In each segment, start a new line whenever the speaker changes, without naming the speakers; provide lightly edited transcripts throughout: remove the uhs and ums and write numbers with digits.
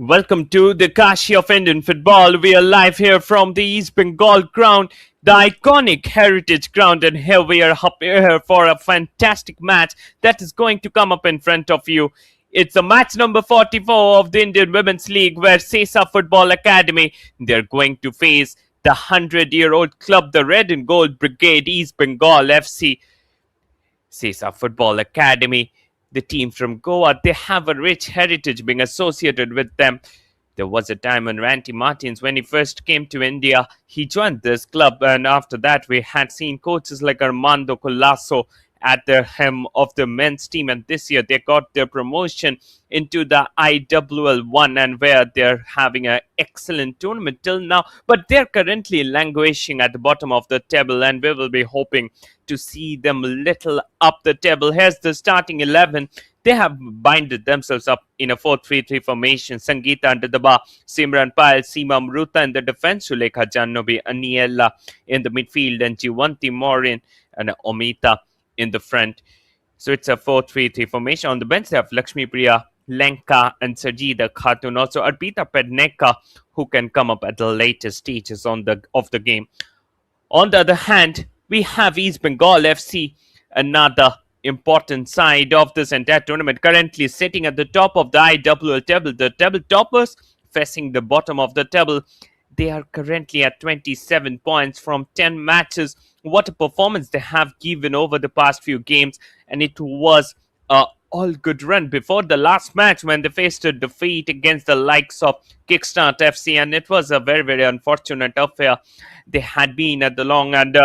Welcome to the Kashi of Indian football. We are live here from the East Bengal Ground, the iconic heritage ground, and here we are up here for a fantastic match that is going to come up in front of you. It's a match number 44 of the Indian Women's League where SESA Football Academy, they're going to face the 100-year-old club, the Red and Gold Brigade, East Bengal FC. SESA Football Academy, the team from Goa, they have a rich heritage being associated with them. There was a time when Randy Martins, when he first came to India, he joined this club, and after that we had seen coaches like Armando Colasso at the helm of the men's team, and this year they got their promotion into the IWL1, and where they're having an excellent tournament till now, but they're currently languishing at the bottom of the table, and we will be hoping to see them a little up the table. Here's the starting 11. They have binded themselves up in a 4-3-3 formation. Sangeeta under the bar, Simran Payal, Seema Mruta in the defense, Sulekha Jannobi, Aniela in the midfield, and Jiwanti Morin and Omita in the front. So it's a 4-3-3 formation. On the bench, they have Lakshmi Priya, Lenka, and Sajida Khatun. Also, Arpita Pedneka, who can come up at the later stages of the game. On the other hand, we have East Bengal FC, another important side of this entire tournament, currently sitting at the top of the IWL table. The table toppers facing the bottom of the table. They are currently at 27 points from 10 matches. What a performance they have given over the past few games. And it was a all-good run before the last match when they faced a defeat against the likes of Kickstart FC. And it was a very, very unfortunate affair. They had been at the long, and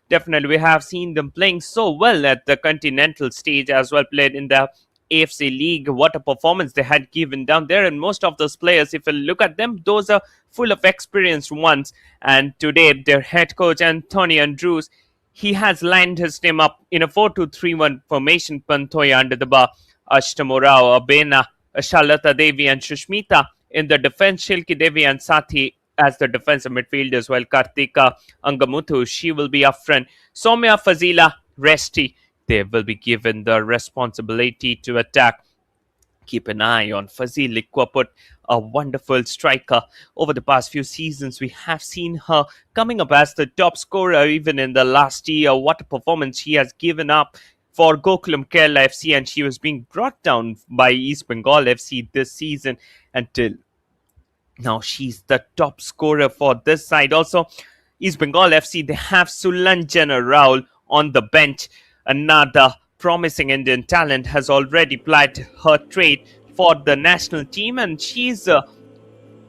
definitely we have seen them playing so well at the continental stage as well, played in the AFC League. What a performance they had given down there, and most of those players, if you look at them, those are full of experienced ones. And today their head coach Anthony Andrews, he has lined his team up in a 4-2-3-1 formation. Pantoya under the bar, Ashtamurao, Abena, Shalata Devi and Shushmita in the defense, Shilki Devi and Sathi as the defensive midfielders, while Kartika Angamuthu, she will be up front. Soumya Fazila, Resti, they will be given the responsibility to attack. Keep an eye on Fazil Liquaput, a wonderful striker. Over the past few seasons, we have seen her coming up as the top scorer even in the last year. What a performance she has given up for Gokulam Kerala FC, and she was being brought down by East Bengal FC this season until now she's the top scorer for this side. Also, East Bengal FC, they have Sulanjana Raul on the bench. Another promising Indian talent has already plied her trade for the national team, and she's a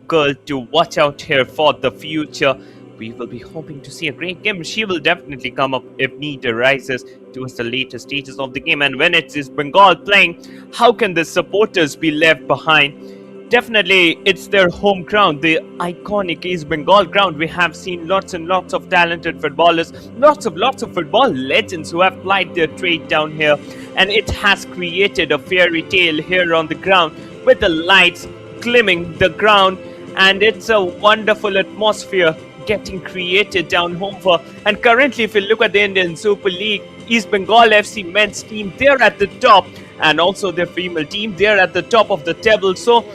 girl to watch out here for the future. We will be hoping to see a great game. She will definitely come up if need arises towards the later stages of the game. And when it is Bengal playing, how can the supporters be left behind? Definitely, it's their home ground, the iconic East Bengal ground. We have seen lots and lots of talented footballers, lots of football legends who have plied their trade down here. And it has created a fairy tale here on the ground with the lights glimmering the ground. And it's a wonderful atmosphere getting created down home for. And currently, if you look at the Indian Super League, East Bengal FC men's team, they're at the top. And also their female team, they're at the top of the table. So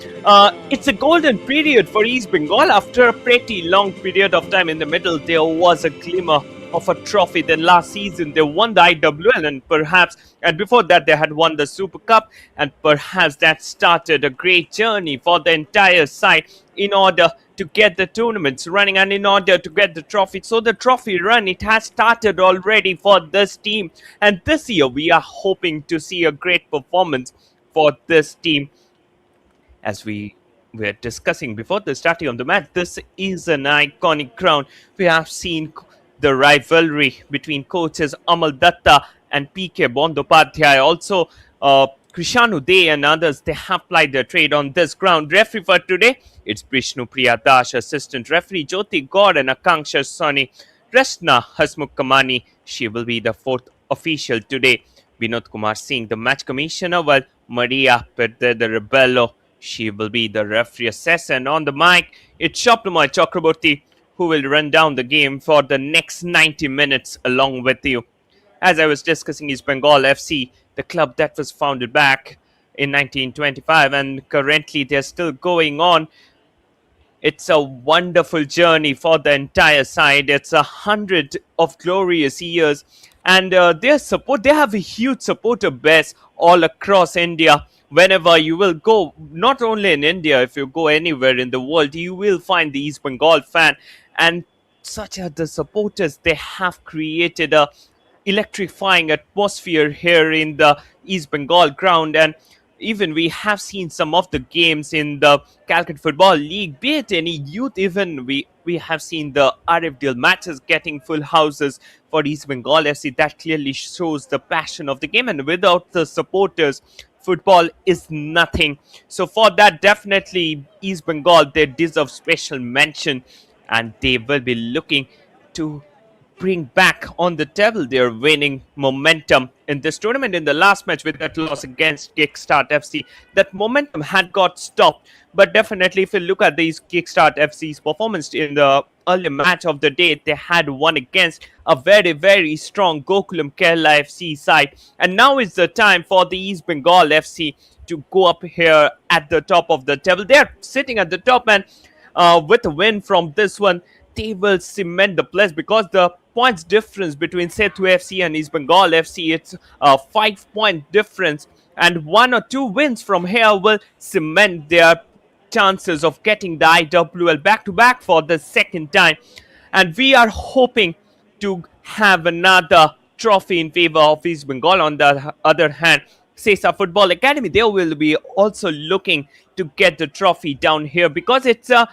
it's a golden period for East Bengal. After a pretty long period of time in the middle, there was a glimmer of a trophy. Then last season, they won the IWL, and before that, they had won the Super Cup. And perhaps that started a great journey for the entire side in order to get the tournaments running and in order to get the trophy. So the trophy run, it has started already for this team. And this year, we are hoping to see a great performance for this team. As we were discussing before the starting of the match, this is an iconic ground. We have seen the rivalry between coaches Amal Datta and PK Bondopadhyay. Also, Krishanu Dey and others, they have plied their trade on this ground. Referee for today, it's Brishnu Priya Dash. Assistant referee, Jyoti Gaur and Akanksha Soni. Rashna Hasmukh Kamani, she will be the fourth official today. Vinod Kumar Singh, the match commissioner, while Maria Perde de Rebello, she will be the referee assessor. And on the mic, it's Shapnamay Chakraborty, who will run down the game for the next 90 minutes along with you. As I was discussing, East Bengal FC, the club that was founded back in 1925, and currently they're still going on. It's a wonderful journey for the entire side. It's 100 of glorious years, and their support. They have a huge supporter base all across India. Whenever you will go, not only in India, if you go anywhere in the world, you will find the East Bengal fan, and such are the supporters. They have created a electrifying atmosphere here in the East Bengal ground. And even we have seen some of the games in the Calcutta Football League, be it any youth, even we have seen the RFDL matches getting full houses for East Bengal FC. That clearly shows the passion of the game, and without the supporters, football is nothing. So for that, definitely East Bengal, they deserve special mention, and they will be looking to bring back on the table their winning momentum in this tournament. In the last match with that loss against Kickstart FC, that momentum had got stopped. But definitely, if you look at these Kickstart FC's performance in the early match of the day, they had won against a very, very strong Gokulam Kerala FC side. And now is the time for the East Bengal FC to go up here at the top of the table. They're sitting at the top, and with a win from this one, they will cement the place, because the points difference between Setu FC and East Bengal FC, it's a 5 point difference, and one or two wins from here will cement their chances of getting the IWL back to back for the second time. And we are hoping to have another trophy in favor of East Bengal. On the other hand, SESA Football Academy, they will be also looking to get the trophy down here, because it's a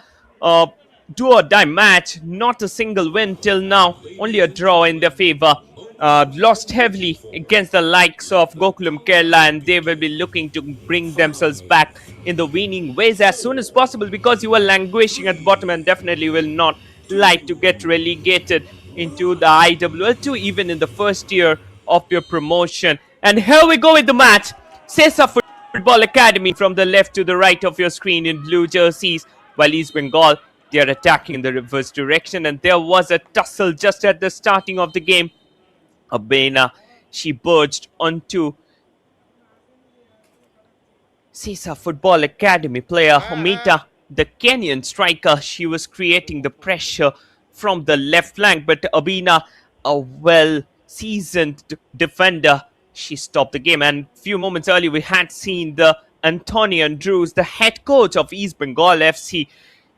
do or die match. Not a single win till now, only a draw in their favor. Lost heavily against the likes of Gokulam Kerala, and they will be looking to bring themselves back in the winning ways as soon as possible, because you are languishing at the bottom and definitely will not like to get relegated into the IWL2 even in the first year of your promotion. And here we go with the match. SESA Football Academy from the left to the right of your screen in blue jerseys, while East Bengal, they are attacking in the reverse direction. And there was a tussle just at the starting of the game. Abena, she burst onto SESA Football Academy player Homita, the Kenyan striker. She was creating the pressure from the left flank, but Abena, a well-seasoned defender, she stopped the game. And a few moments earlier, we had seen the Anthony Andrews, the head coach of East Bengal FC.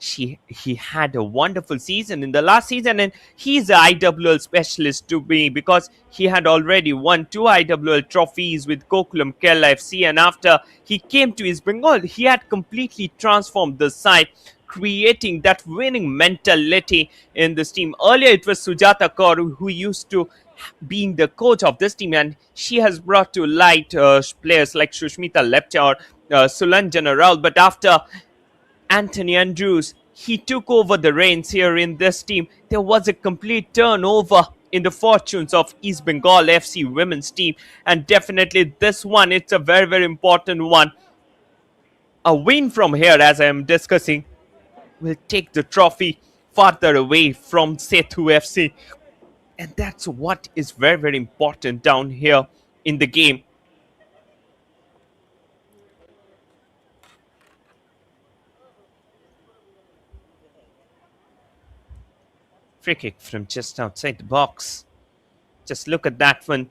He had a wonderful season in the last season, and he's an IWL specialist to me, because he had already won 2 IWL trophies with Gokulam Kerala FC, and after he came to East Bengal, he had completely transformed the side, creating that winning mentality in this team. Earlier it was Sujata Kaur who used to being the coach of this team, and she has brought to light players like Shushmita Lepcha or Sulanjana Rao. But after Anthony Andrews, he took over the reins here in this team, there was a complete turnover in the fortunes of East Bengal FC women's team. And definitely this one, it's a very, very important one. A win from here, as I am discussing, will take the trophy farther away from Setu FC. And that's what is very, very important down here in the game. Free kick from just outside the box. Just look at that one.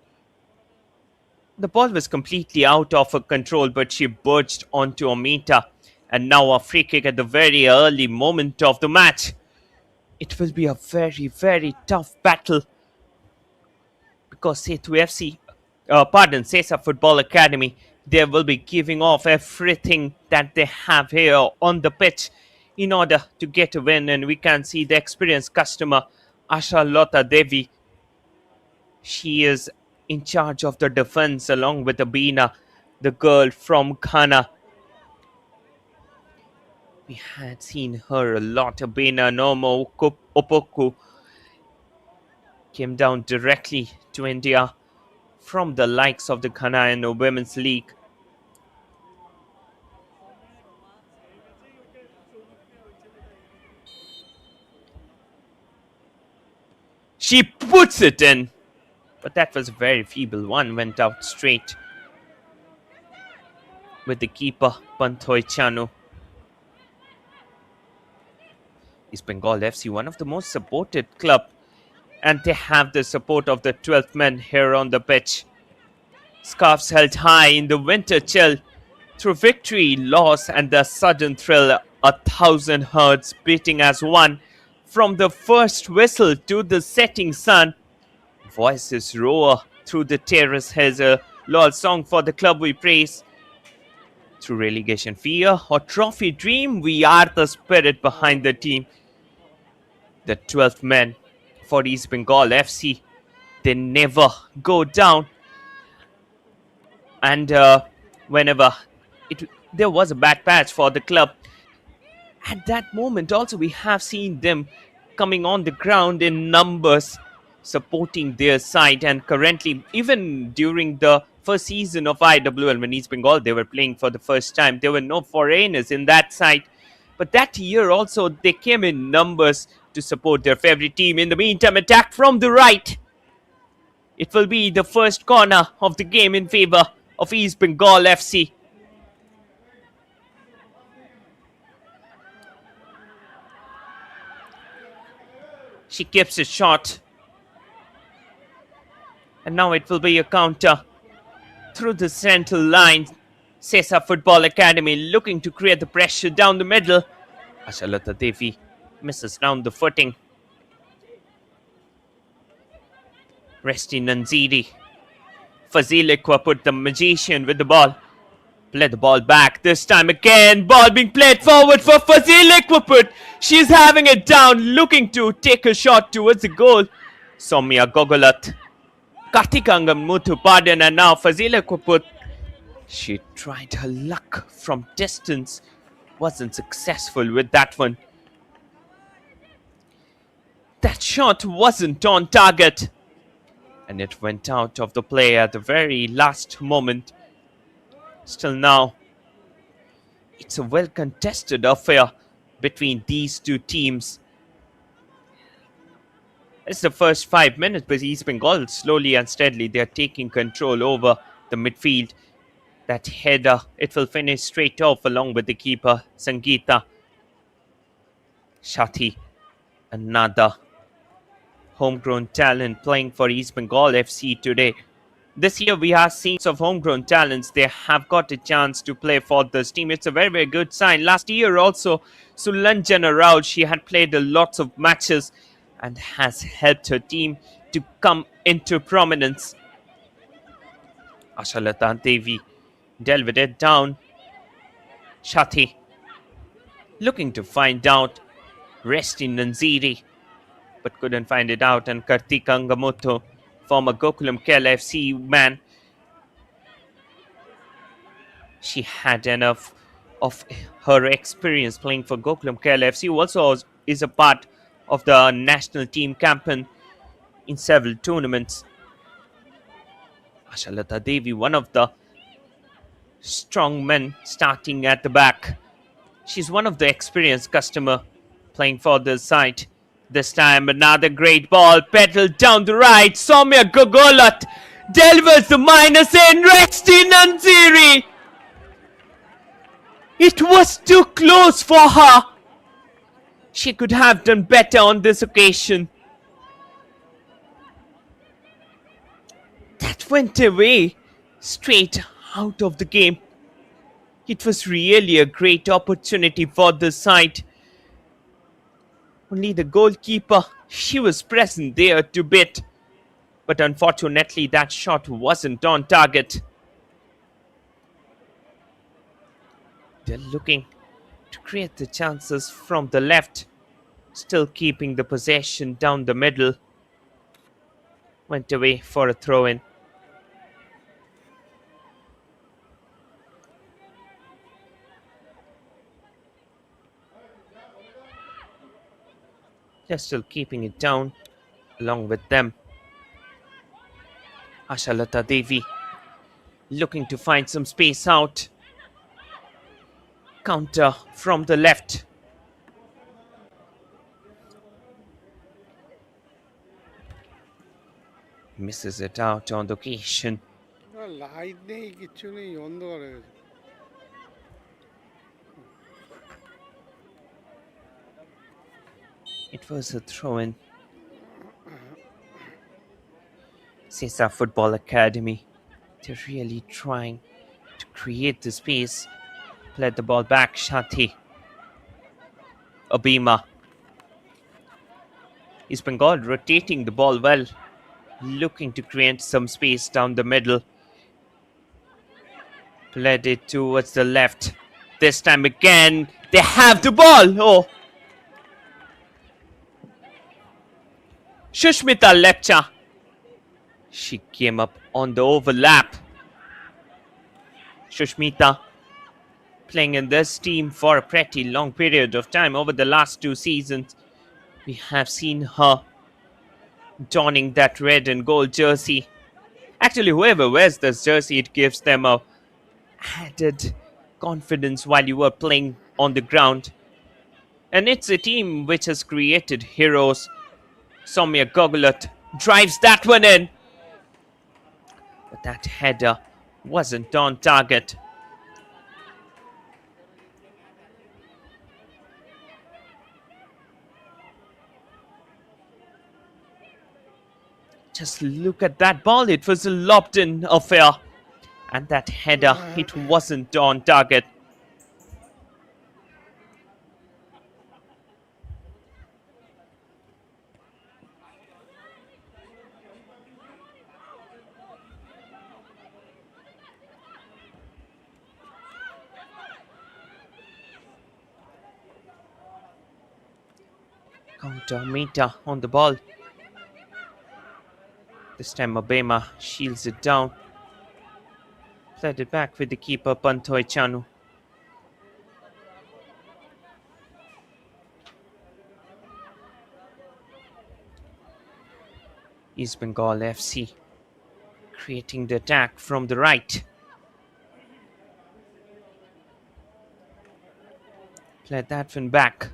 The ball was completely out of her control, but she burst onto Amita. And now a free kick at the very early moment of the match. It will be a very, very tough battle, because Setu FC, SESA Football Academy, they will be giving off everything that they have here on the pitch in order to get a win. And we can see the experienced customer, Asha Lota Devi. She is in charge of the defense along with Abina, the girl from Ghana. We had seen her a lot. Abina Nomo Opoku came down directly to India from the likes of the Ghanaian Women's League. She puts it in, but that was a very feeble one, went out straight. with the keeper Panthoy Chanu. East Bengal FC, one of the most supported club, and they have the support of the 12th men here on the pitch. Scarves held high in the winter chill. Through victory, loss, and the sudden thrill, 1,000 hearts beating as one. From the first whistle to the setting sun, voices roar through the terrace. Has a loyal song for the club we praise. Through relegation fear or trophy dream, we are the spirit behind the team. The 12th men for East Bengal FC, they never go down. And whenever there was a bad patch for the club, at that moment also we have seen them coming on the ground in numbers supporting their side. And currently, even during the first season of IWL, when East Bengal they were playing for the first time, there were no foreigners in that side, but that year also they came in numbers to support their favorite team. In the meantime, attack from the right. It will be the first corner of the game in favor of East Bengal FC. She keeps it short. And now it will be a counter through the central line. SESA Football Academy looking to create the pressure down the middle. Ashalata Devi misses down the footing. Resti Nanziri. Fazilekwa put the magician with the ball. Play the ball back. This time again, ball being played forward for Fazilekwa. She's having it down, looking to take a shot towards the goal. Soumya Gogolat. Kartikangam Muthu pardon, and now Fazilekwa. She tried her luck from distance. Wasn't successful with that one. That shot wasn't on target. And it went out of the play at the very last moment. Still now, it's a well-contested affair between these two teams. It's the first 5 minutes, but East Bengal slowly and steadily they're taking control over the midfield. That header, it will finish straight off along with the keeper, Sangeeta. Shati, another homegrown talent playing for East Bengal FC today. This year we have seen of homegrown talents. They have got a chance to play for this team. It's a very, very good sign. Last year also, Sulanjana Rao, she had played lots of matches and has helped her team to come into prominence. Ashalata Devi delved it down. Shati looking to find out Resti Nanziri, but couldn't find it out. And Kartika Angamoto, former Gokulam Kerala FC man, she had enough of her experience playing for Gokulam Kerala FC, who also is a part of the national team campaign in several tournaments. Ashalata Devi, one of the strong men starting at the back. She's one of the experienced customer playing for the side. This time another great ball, pedaled down the right. Soumya Gogolat delivers the minus in. Resti Nanziri. It was too close for her. She could have done better on this occasion. That went away straight out of the game. It was really a great opportunity for the side. Only the goalkeeper, she was present there to bit. But unfortunately, that shot wasn't on target. They're looking to create the chances from the left. Still keeping the possession down the middle. Went away for a throw-in. They're still keeping it down along with them. Ashalata Devi looking to find some space out. Counter from the left. Misses it out on the occasion.
Light নেই, কিচ্ছু নেই, অন্ধকার হয়ে গেছে।
It was a throw in. SESA Football Academy. They're really trying to create the space. Played the ball back. Shanti. Abima. East Bengal rotating the ball well. Looking to create some space down the middle. Played it towards the left. This time again, they have the ball. Oh. Shushmita Lepcha. She came up on the overlap. Shushmita playing in this team for a pretty long period of time. Over the last 2 seasons, we have seen her donning that red and gold jersey. Actually, whoever wears this jersey, it gives them a added confidence while you are playing on the ground. And it's a team which has created heroes. Soumya Gogulat drives that one in. But that header wasn't on target. Just look at that ball. It was a lobbed-in affair. And that header, it wasn't on target. Counter Meta on the ball. This time Abema shields it down. Played it back with the keeper Pantoy Chanu. East Bengal FC creating the attack from the right. Played that one back.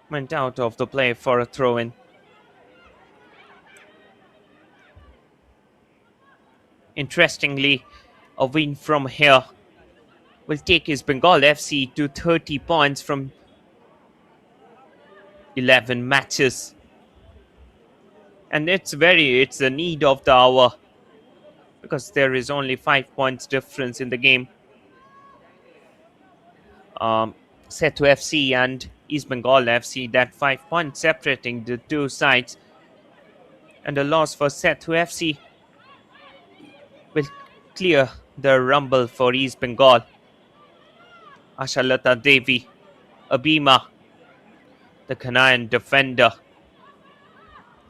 Went out of the play for a throw-in. Interestingly, a win from here will take East Bengal FC to 30 points from 11 matches. And it's a need of the hour because there is only 5 points difference in the game. Setu FC and East Bengal FC, that 5 points separating the two sides. And a loss for Setu FC will clear the rumble for East Bengal. Ashalata Devi, Abima, the Ghanaian defender,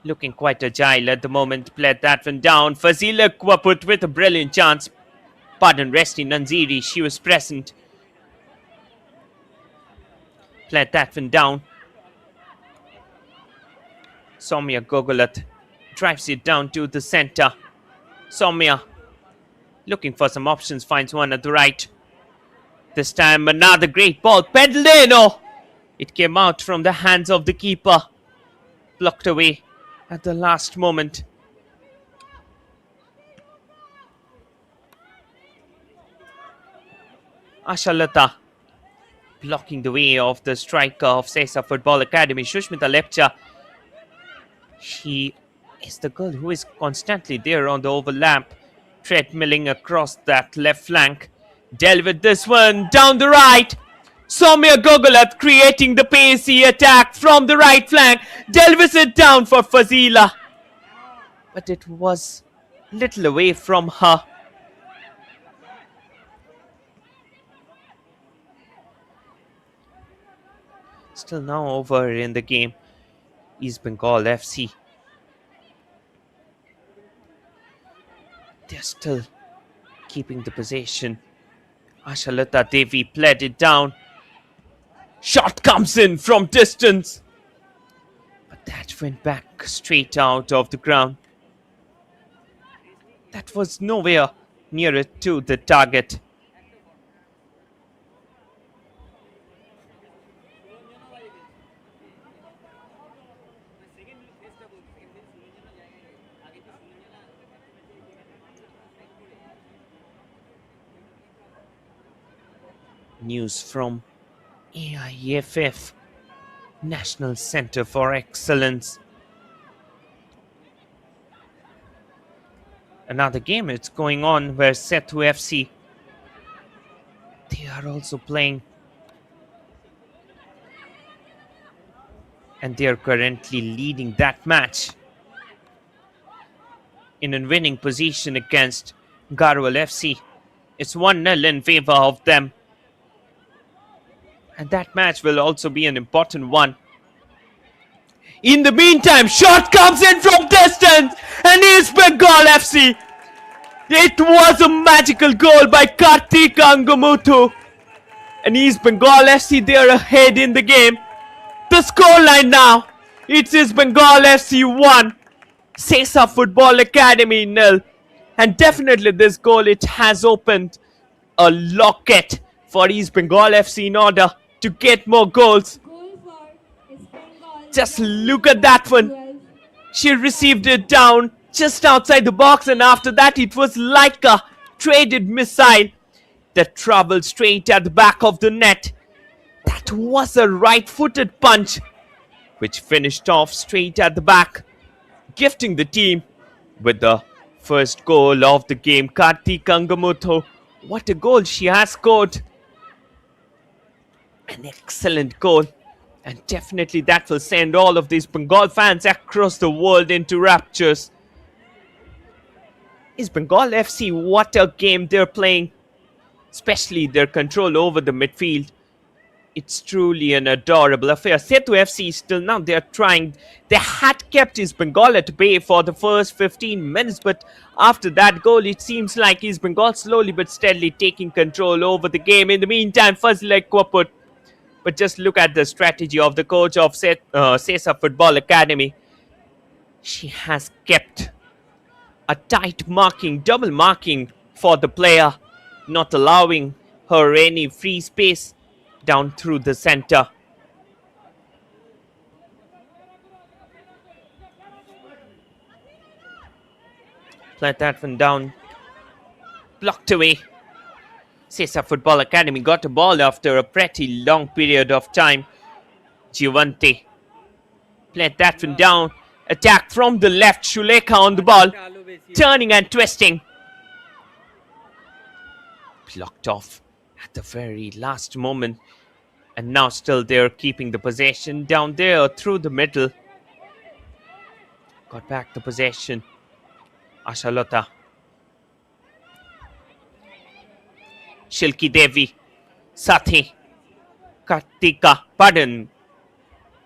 looking quite agile at the moment. Played that one down. Fazila Kwaput with a brilliant chance. Pardon, Resti Nanziri, she was present. Played that one down. Soumya Gogulat drives it down to the center. Soumya looking for some options, finds one at the right. This time another great ball, pedaled in. Oh, it came out from the hands of the keeper. Blocked away at the last moment. Ashalata blocking the way of the striker of SESA Football Academy, Shushmita Lepcha. She is the girl who is constantly there on the overlap, treadmilling across that left flank. Delivered this one down the right. Soumya Gogulat creating the pacey attack from the right flank. Delivers it down for Fazila. But it was little away from her. Still now over in the game. East Bengal FC. They're still keeping the possession. Ashalata Devi played it down. Shot comes in from distance. But that went back straight out of the ground. That was nowhere nearer to the target. News from AIFF. National Center for Excellence. Another game it's going on where SESA FC, they are also playing, and they are currently leading that match in a winning position against Garwal FC. It's 1-0 in favor of them, and that match will also be an important one. In the meantime, shot comes in from distance, and East Bengal FC. It was a magical goal by Kartik Angamuthu. And East Bengal FC, they are ahead in the game. The scoreline now, it's East Bengal FC 1, SESA Football Academy 0. And definitely this goal, it has opened a locket for East Bengal FC in order to get more goals. Just look at that one. She received it down just outside the box, and after that it was like a traded missile that traveled straight at the back of the net. That was a right-footed punch which finished off straight at the back, gifting the team with the first goal of the game. Kartik Angamuthu, what a goal she has scored. An excellent goal. And definitely that will send all of these Bengal fans across the world into raptures. East Bengal FC, what a game they're playing. Especially their control over the midfield. It's truly an adorable affair. SESA FC still now, they're trying. They had kept East Bengal at bay for the first 15 minutes. But after that goal, it seems like East Bengal slowly but steadily taking control over the game. In the meantime, Fazil Kwaput. But just look at the strategy of the coach of SESA Football Academy. She has kept a tight marking, double marking for the player, not allowing her any free space down through the center. Let that one down. Blocked away. SESA Football Academy got a ball after a pretty long period of time. Giovante played that one down. Attack from the left. Shuleka on the ball. Turning and twisting. Blocked off at the very last moment. And now still they're keeping the possession down there through the middle. Got back the possession. Ashalota. Shilki Devi. Sathi. Kartika. Pardon.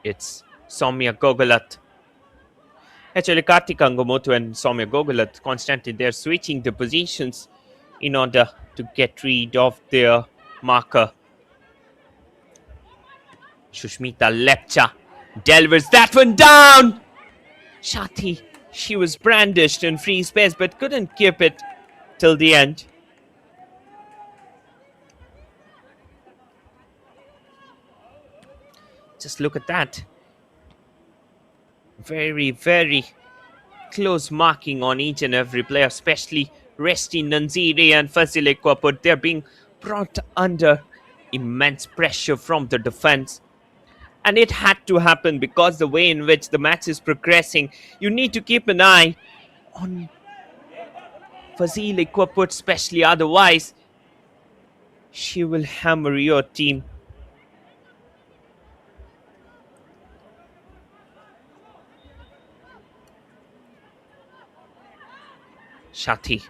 It's Soumya Gogulat. Actually, Kartik Angamuthu and Soumya Gogulat constantly they're switching the positions in order to get rid of their marker. Shushmita Lepcha delivers that one down. Shati, she was brandished in free space but couldn't keep it till the end. Just look at that. Very, very close marking on each and every player, especially Resti Nanziri and Fazil Kwaput. They're being brought under immense pressure from the defense. And it had to happen because the way in which the match is progressing, you need to keep an eye on Fazil Kwaput, especially otherwise she will hammer your team. Shati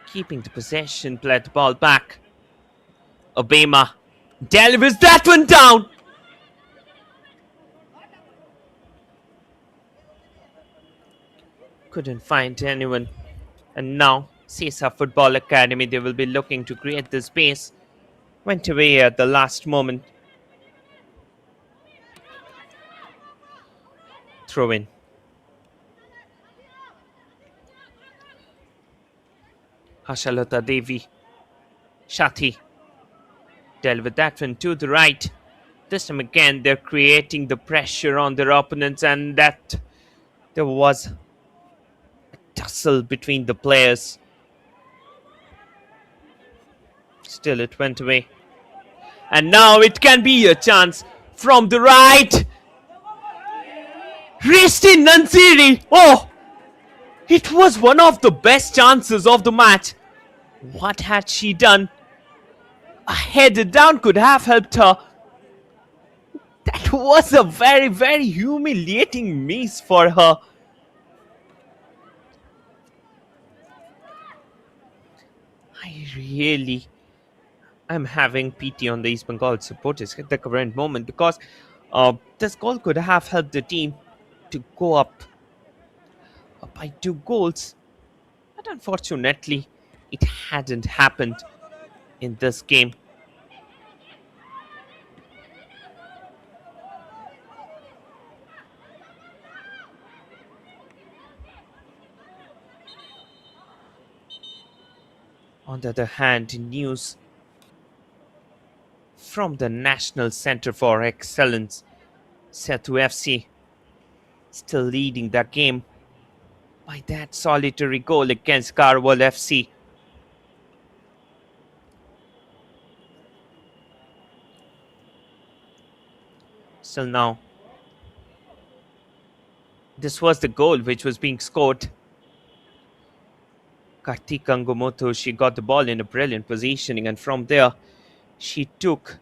keeping the possession, played the ball back. Obama delivers that one down. Couldn't find anyone. And now SESA Football Academy, they will be looking to create the space. Went away at the last moment. Throw in. Ashalota Devi. Shati delivered that one to the right. This time again, they're creating the pressure on their opponents, and that there was a tussle between the players. Still, it went away. And now it can be a chance from the right. Resti Nansiri. Oh, it was one of the best chances of the match. What had she done? A header down could have helped her. That was a very, very humiliating miss for her. I really am having pity on the East Bengal supporters at the current moment because this goal could have helped the team to go up by 2 goals. But unfortunately, it hadn't happened in this game. On the other hand, news from the National Center for Excellence, SESA FC, still leading the game by that solitary goal against Karwal FC. Still now, this was the goal which was being scored. Kartika Ngumoto, she got the ball in a brilliant positioning, and from there, she took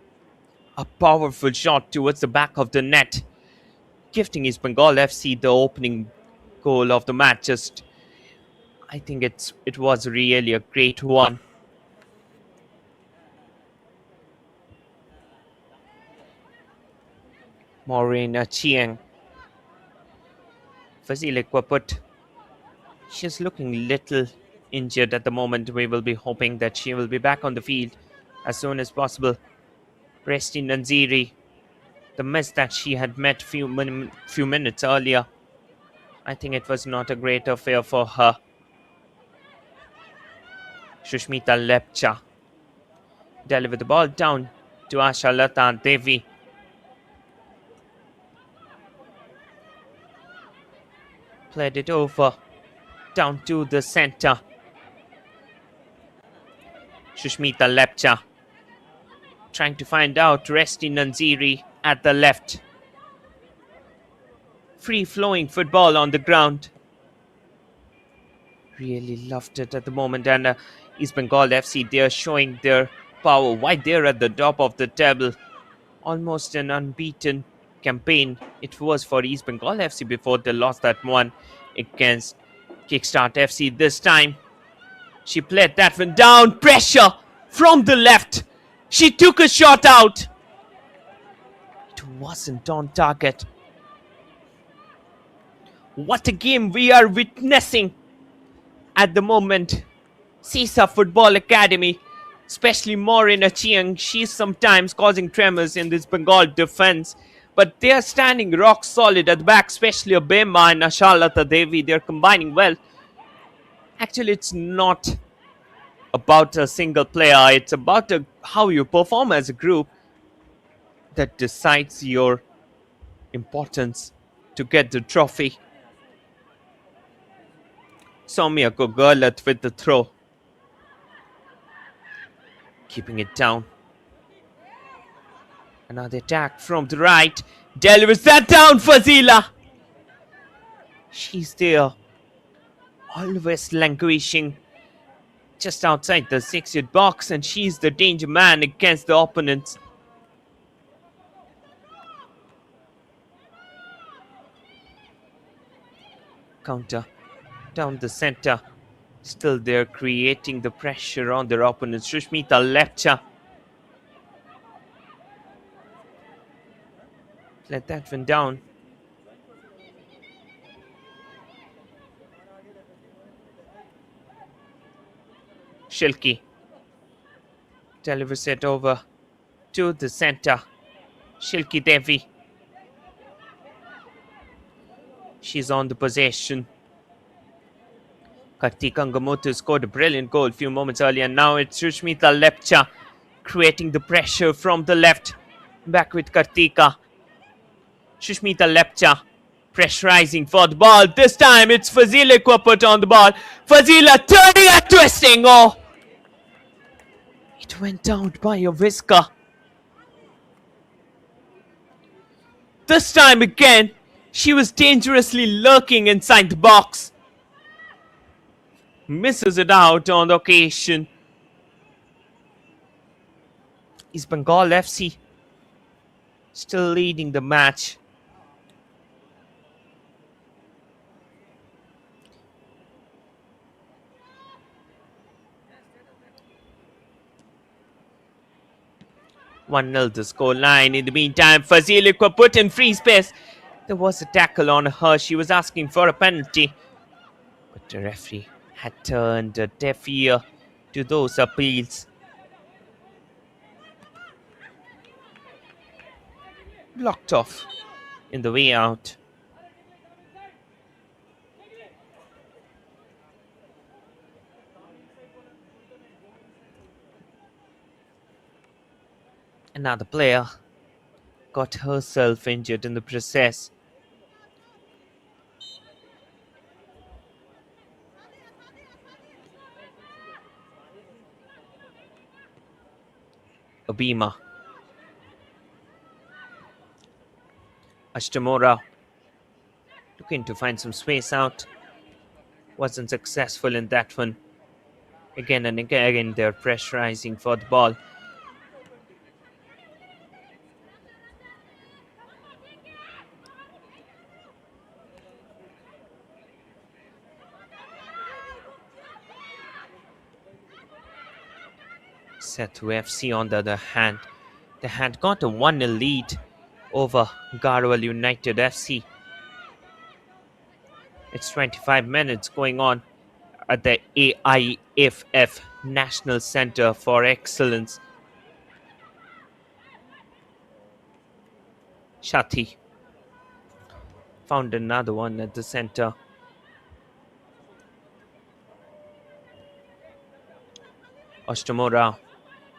a powerful shot towards the back of the net, gifting East Bengal FC the opening goal of the match. I think it was really a great one. Maureen Chiang, Vasile Kwaput, she's looking little injured at the moment. We will be hoping that she will be back on the field as soon as possible. Resti Nanziri, the miss that she had met few minutes earlier, I think it was not a great affair for her. Shushmita Lepcha delivered the ball down to Ashalata Devi. Played it over down to the center. Shushmita Lepcha trying to find out Resti Nanziri at the left. Free-flowing football on the ground. Really loved it at the moment, and East Bengal FC, they're showing their power. Why they're at the top of the table. Almost an unbeaten campaign it was for East Bengal FC before they lost that one against Kickstart FC. This time, she played that one down. Pressure from the left. She took a shot out. It wasn't on target. What a game we are witnessing at the moment. SESA Football Academy, especially Maureen Chiang, she's sometimes causing tremors in this Bengal defense. But they are standing rock solid at the back, especially Abema and Ashalata Devi. They're combining well. Actually, it's not about a single player. It's about how you perform as a group that decides your importance to get the trophy. Soumya Gogalat with the throw. Keeping it down. Another attack from the right. Delivers that down, Fazila. She's there. Always languishing just outside the 6-yard box, and she's the danger man against the opponents. Counter down the center. Still there, creating the pressure on their opponents. Shushmita Lepcha. Let that one down. Shilki delivers it over to the center. Shilki Devi. She's on the possession. Kartika Ngamoto scored a brilliant goal a few moments earlier. Now it's Shushmita Lepcha creating the pressure from the left. Back with Kartika. Shushmita Lepcha pressurizing for the ball. This time it's Fazila Kwaput on the ball. Fazila turning and twisting. Oh! It went out by a whisker. This time again, she was dangerously lurking inside the box. Misses it out on the occasion. East Bengal FC still leading the match. One 0 the score line. In the meantime, Fazilic were put in free space. There was a tackle on her. She was asking for a penalty. But the referee had turned a deaf ear to those appeals. Blocked off in the way out. Another player got herself injured in the process. Obima. Ashtamora looking to find some space out. Wasn't successful in that one. Again and again they're pressurizing for the ball. SESA FC on the other hand, they had got a 1-0 lead over Garwal United FC. It's 25 minutes going on at the AIFF National Centre for Excellence. Shati found another one at the centre. Ashtamora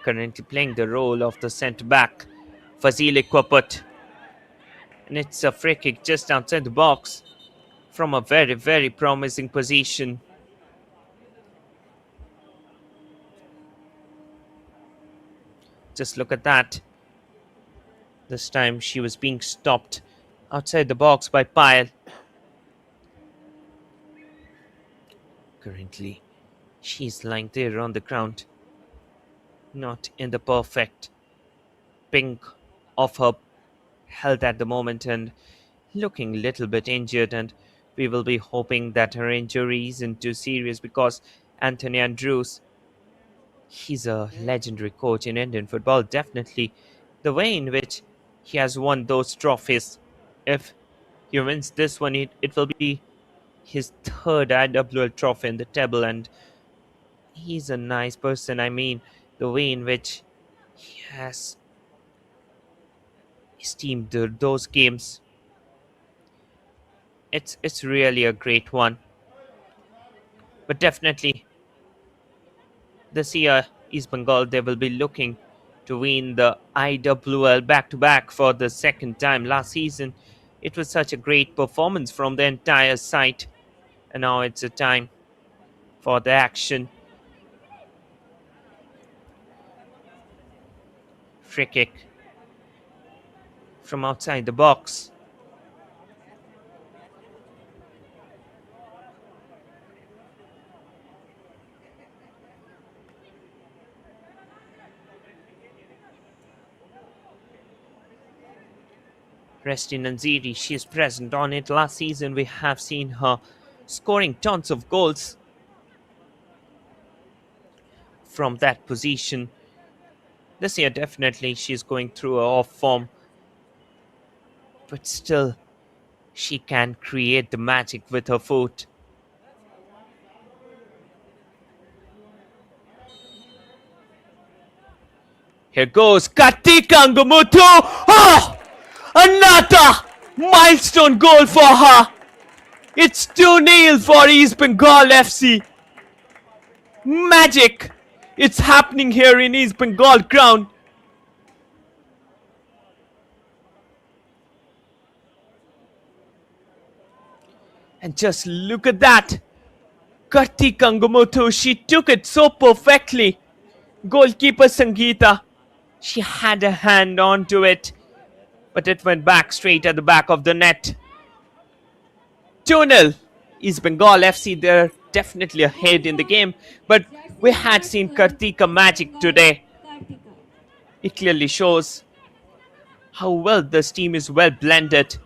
currently playing the role of the centre-back. Fazile Kwaput. And it's a free kick just outside the box from a very, very promising position. Just look at that. This time she was being stopped outside the box by Payal. Currently, she's lying there on the ground. Not in the perfect pink of her health at the moment and looking a little bit injured, and we will be hoping that her injury isn't too serious because Anthony Andrews, he's a legendary coach in Indian football. Definitely the way in which he has won those trophies, if he wins this one, it will be his third IWL trophy in the table, and he's a nice person. I mean, the way in which he has esteemed those games, it's really a great one. But definitely this year East Bengal, they will be looking to win the IWL back-to-back for the second time. Last season it was such a great performance from the entire side, and now it's a time for the action. Free kick from outside the box. Resti Nanziri, she is present on it. Last season we have seen her scoring tons of goals from that position. This year definitely she's going through a off form, but still she can create the magic with her foot. Here goes Katika Ngumutu. Oh! Another milestone goal for her. It's 2-0 for East Bengal FC. Magic. It's happening here in East Bengal Ground. And just look at that. Katti Kangamoto, she took it so perfectly. Goalkeeper Sangeeta, she had a hand onto it. but it went back straight at the back of the net. 2-0. East Bengal FC, they're definitely ahead in the game, but we had seen Kartika magic today. It clearly shows how well this team is well blended.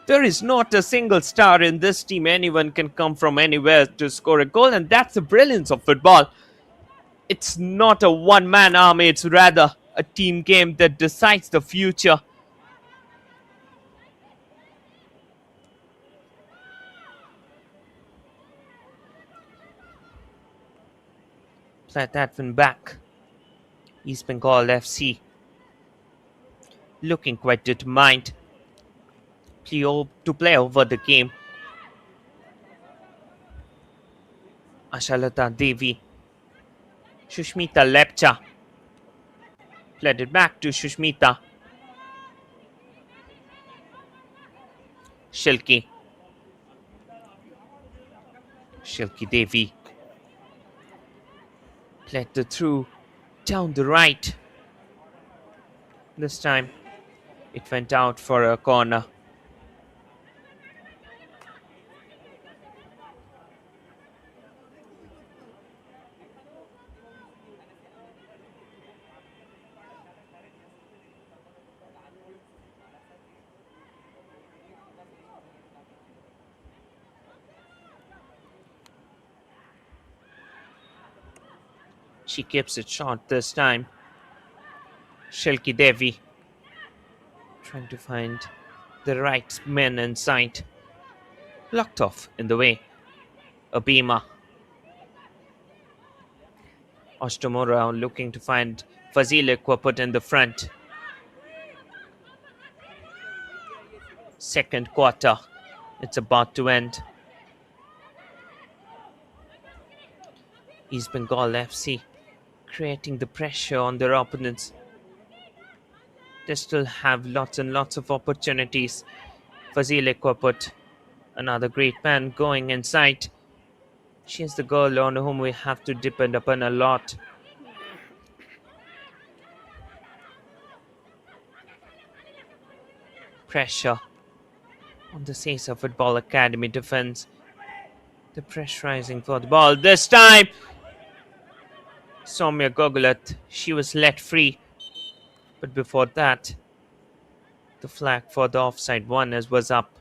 There is not a single star in this team. Anyone can come from anywhere to score a goal, and that's the brilliance of football. It's not a one-man army, it's rather a team game that decides the future. Play that one back. East Bengal FC looking quite determined to play over the game. Ashalata Devi. Shushmita Lepcha. Played it back to Shushmita. Shilki. Shilki Devi. Played the through down the right. This time it went out for a corner. She keeps it short this time. Shilki Devi trying to find the right men inside. Blocked off in the way. Abima. Ostomura looking to find Fazile put in the front. Second quarter. It's about to end. East Bengal FC creating the pressure on their opponents. They still have lots and lots of opportunities. Fazile Kwaput, another great man going inside. She's the girl on whom we have to depend upon a lot. Pressure on the SESA Football Academy defense. The pressurizing for the ball. This time, Soumya Gogulat, she was let free. But before that, the flag for the offside one was up.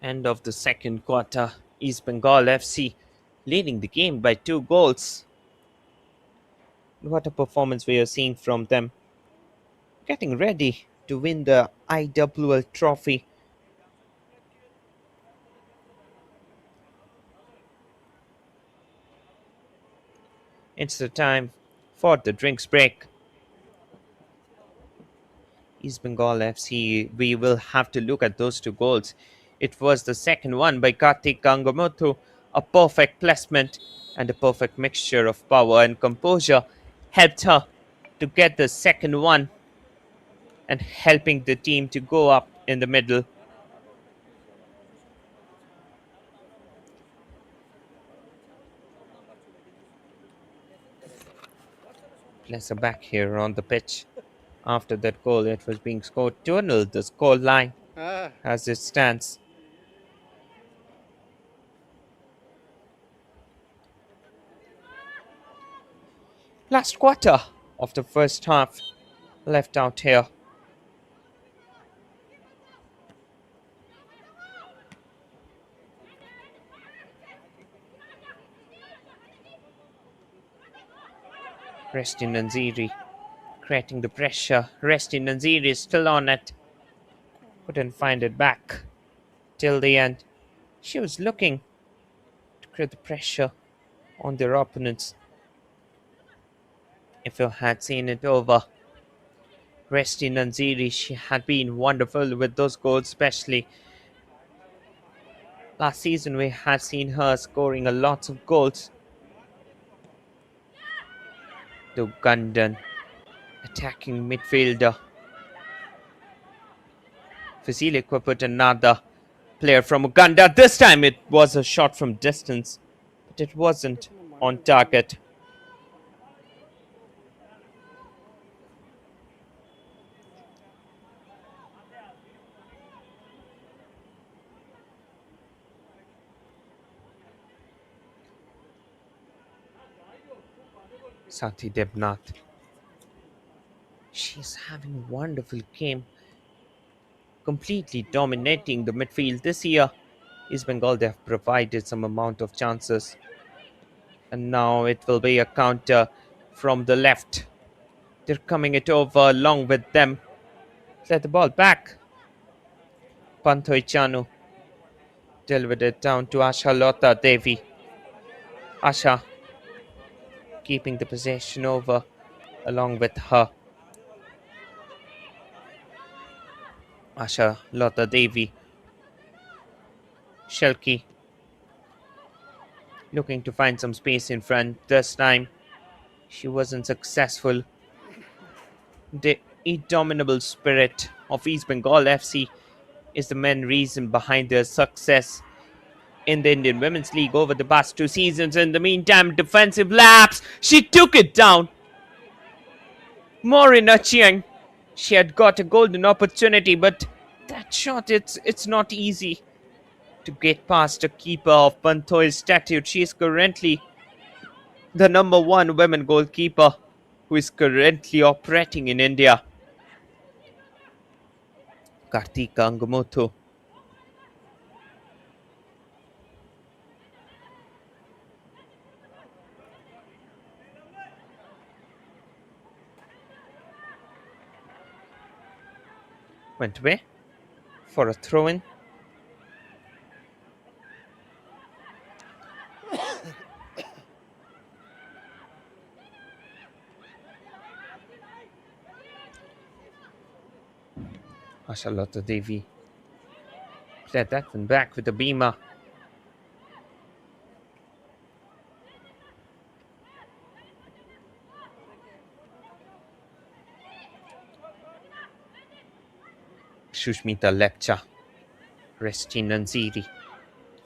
End of the second quarter. East Bengal FC leading the game by 2 goals. What a performance we are seeing from them. Getting ready to win the IWL trophy. It's the time for the drinks break. East Bengal FC, we will have to look at those 2 goals. It was the second one by Kartik Gangamothu, a perfect placement and a perfect mixture of power and composure helped her to get the second one and helping the team to go up in the middle. Lesser back here on the pitch. After that goal, it was being scored 2-0, the score line as it stands. Last quarter of the first half left out here. Resti Nanziri creating the pressure. Resti Nanziri is still on it. Couldn't find it back till the end. She was looking to create the pressure on their opponents. If you had seen it over, Resti Nanziri, she had been wonderful with those goals, especially last season we had seen her scoring a lot of goals. The Ugandan attacking midfielder. Fazile put another Player from Uganda. This time it was a shot from distance, but it wasn't on target. Sati Debnath. She's having a wonderful game, completely dominating the midfield this year. East Bengal, they have provided some amount of chances. And now it will be a counter from the left. They're coming it over along with them. Let the ball back. Panthoy Chanu delivered it down to Asha Lota Devi. Asha keeping the possession over along with her. Asha Lota Devi. Shelki looking to find some space in front. This time she wasn't successful. The indomitable spirit of East Bengal FC is the main reason behind their success in the Indian Women's League over the past 2 seasons. In the meantime, defensive lapse. She took it down. Morina Chiang. She had got a golden opportunity, but that shot, it's not easy to get past a keeper of Panthoy's statute. She is currently the number one women goalkeeper who is currently operating in India. Kartika Angamotho. Went away for a throw-in. Ashalata Devi played that one back with the Bima. Shushmita Lepcha, Restin Nanziri,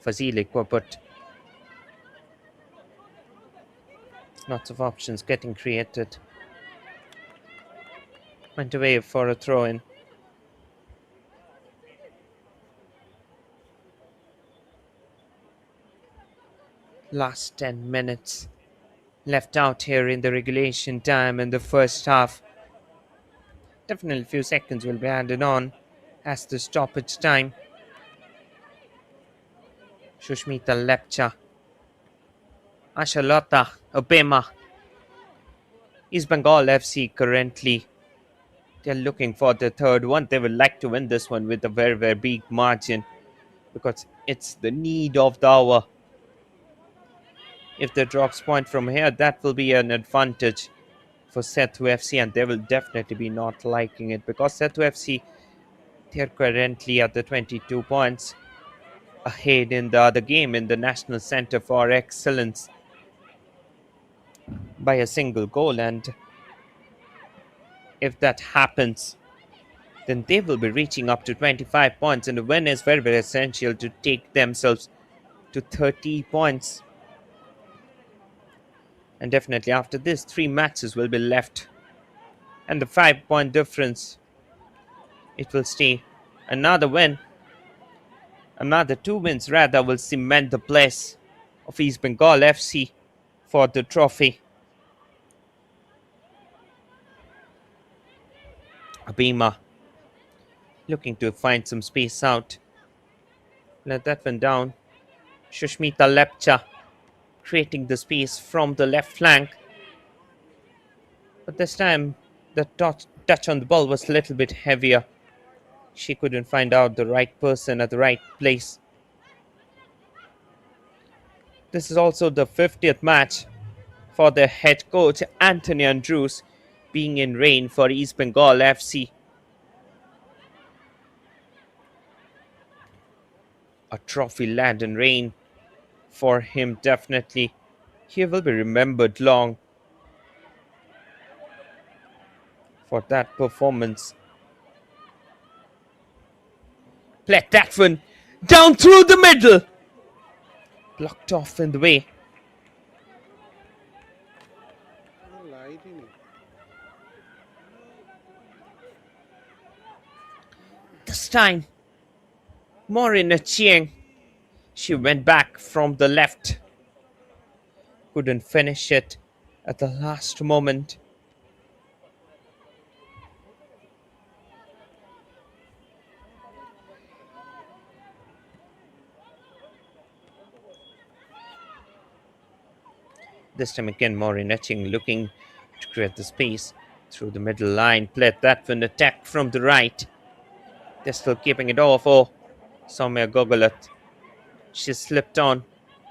Fazile Kwaput. Lots of options getting created. Went away for a throw-in. Last 10 minutes left out here in the regulation time in the first half. Definitely a few seconds will be added on as the stoppage time. Shushmita Lepcha, Ashalota Obema. East Bengal FC currently, they're looking for the third one. They would like to win this one with a very, very big margin because it's the need of the hour. If they drops point from here, that will be an advantage for Setu FC, and they will definitely be not liking it because Setu FC, they're currently at the 22 points ahead in the other game in the National Center for Excellence by a single goal. And if that happens, then they will be reaching up to 25 points, and the win is very, very essential to take themselves to 30 points. And definitely after this, 3 matches will be left, and the 5-point difference, it will stay. Another win, another 2 wins rather, will cement the place of East Bengal FC for the trophy. Abima looking to find some space out. Let that one down. Shushmita Lepcha creating the space from the left flank. But this time, the touch on the ball was a little bit heavier. She couldn't find out the right person at the right place. This is also the 50th match for the head coach Anthony Andrews being in reign for East Bengal FC. A trophy-laden reign for him, definitely. He will be remembered long for that performance. Played that one Down through the middle. Blocked off in the way. This time, Morina Chiang. She went back from the left. Couldn't finish it at the last moment. This time again, Morina Chiang looking to create the space through the middle line. Played that one attack from the right. They're still keeping it off. Oh, Soumya Gogolat. She slipped on.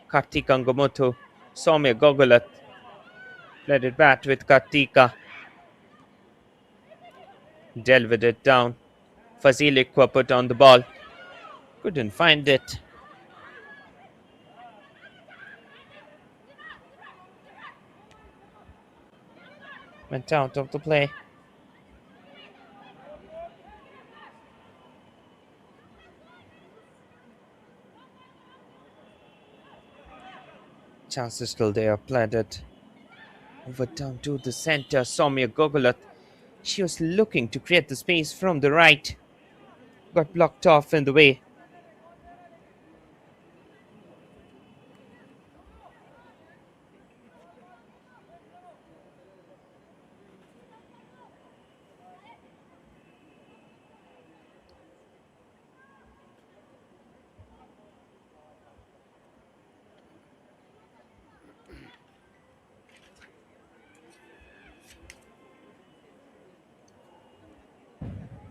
Kartika Ngamoto. Soumya Gogolat. Let it bat with Kartika. Delved it down. Fazilikwa put on the ball. Couldn't find it. Went out of the play. Chance is still there. Played it over down to the center. Soumya Gogolat. She was looking to create the space from the right. Got blocked off in the way.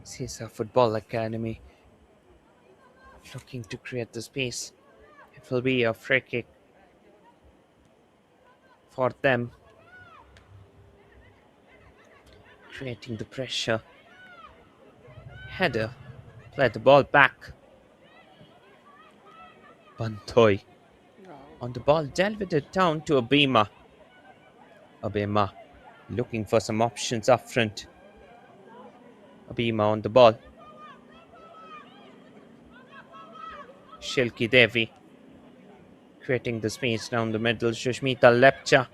SESA Football Academy looking to create the space. It will be a free kick for them. Creating the pressure. Header. Play the ball back. Bantoy. On the ball, delved it down to Abema. Abema looking for some options up front. Abema on the ball. Shilki Devi creating the space down the middle. Shushmita Lepcha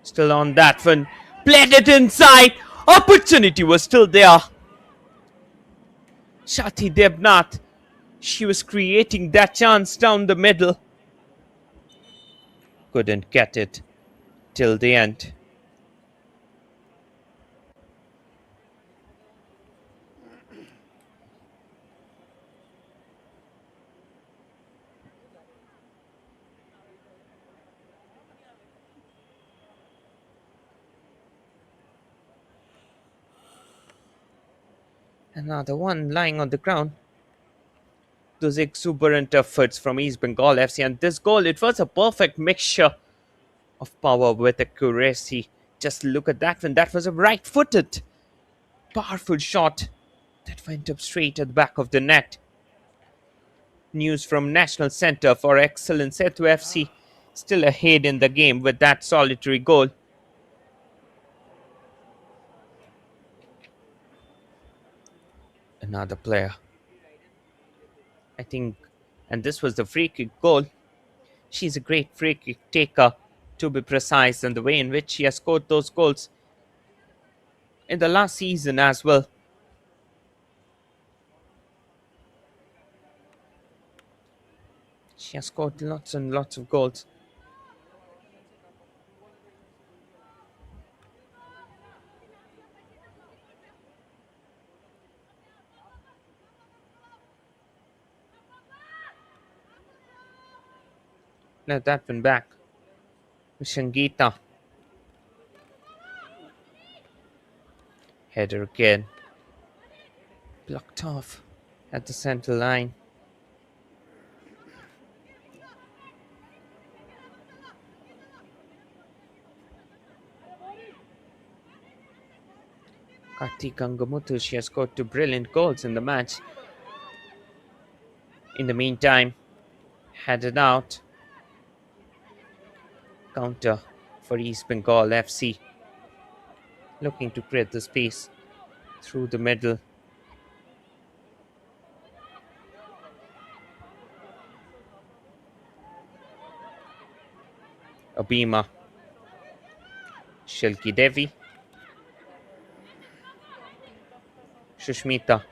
still on that one. Played it inside. Opportunity was still there. Shati Debnath. She was creating that chance down the middle. Couldn't get it till the end. Another one lying on the ground. Those exuberant efforts from East Bengal FC, and this goal, it was a perfect mixture of power with accuracy. Just look at that one. That was a right-footed, powerful shot that went up straight at the back of the net. News from National Centre for Excellence, Setu FC still ahead in the game with that solitary goal. Another player, I think, and this was the free kick goal. She's a great free kick taker, to be precise, and the way in which she has scored those goals in the last season as well. She has scored lots and lots of goals. Now that one back. Shangita. Header again. Blocked off at the center line. Kartika Ngamutu, she has scored 2 brilliant goals in the match. In the meantime, headed out. Counter for East Bengal FC. Looking to create the space through the middle. Abhima, Shilki Devi, Shushmita,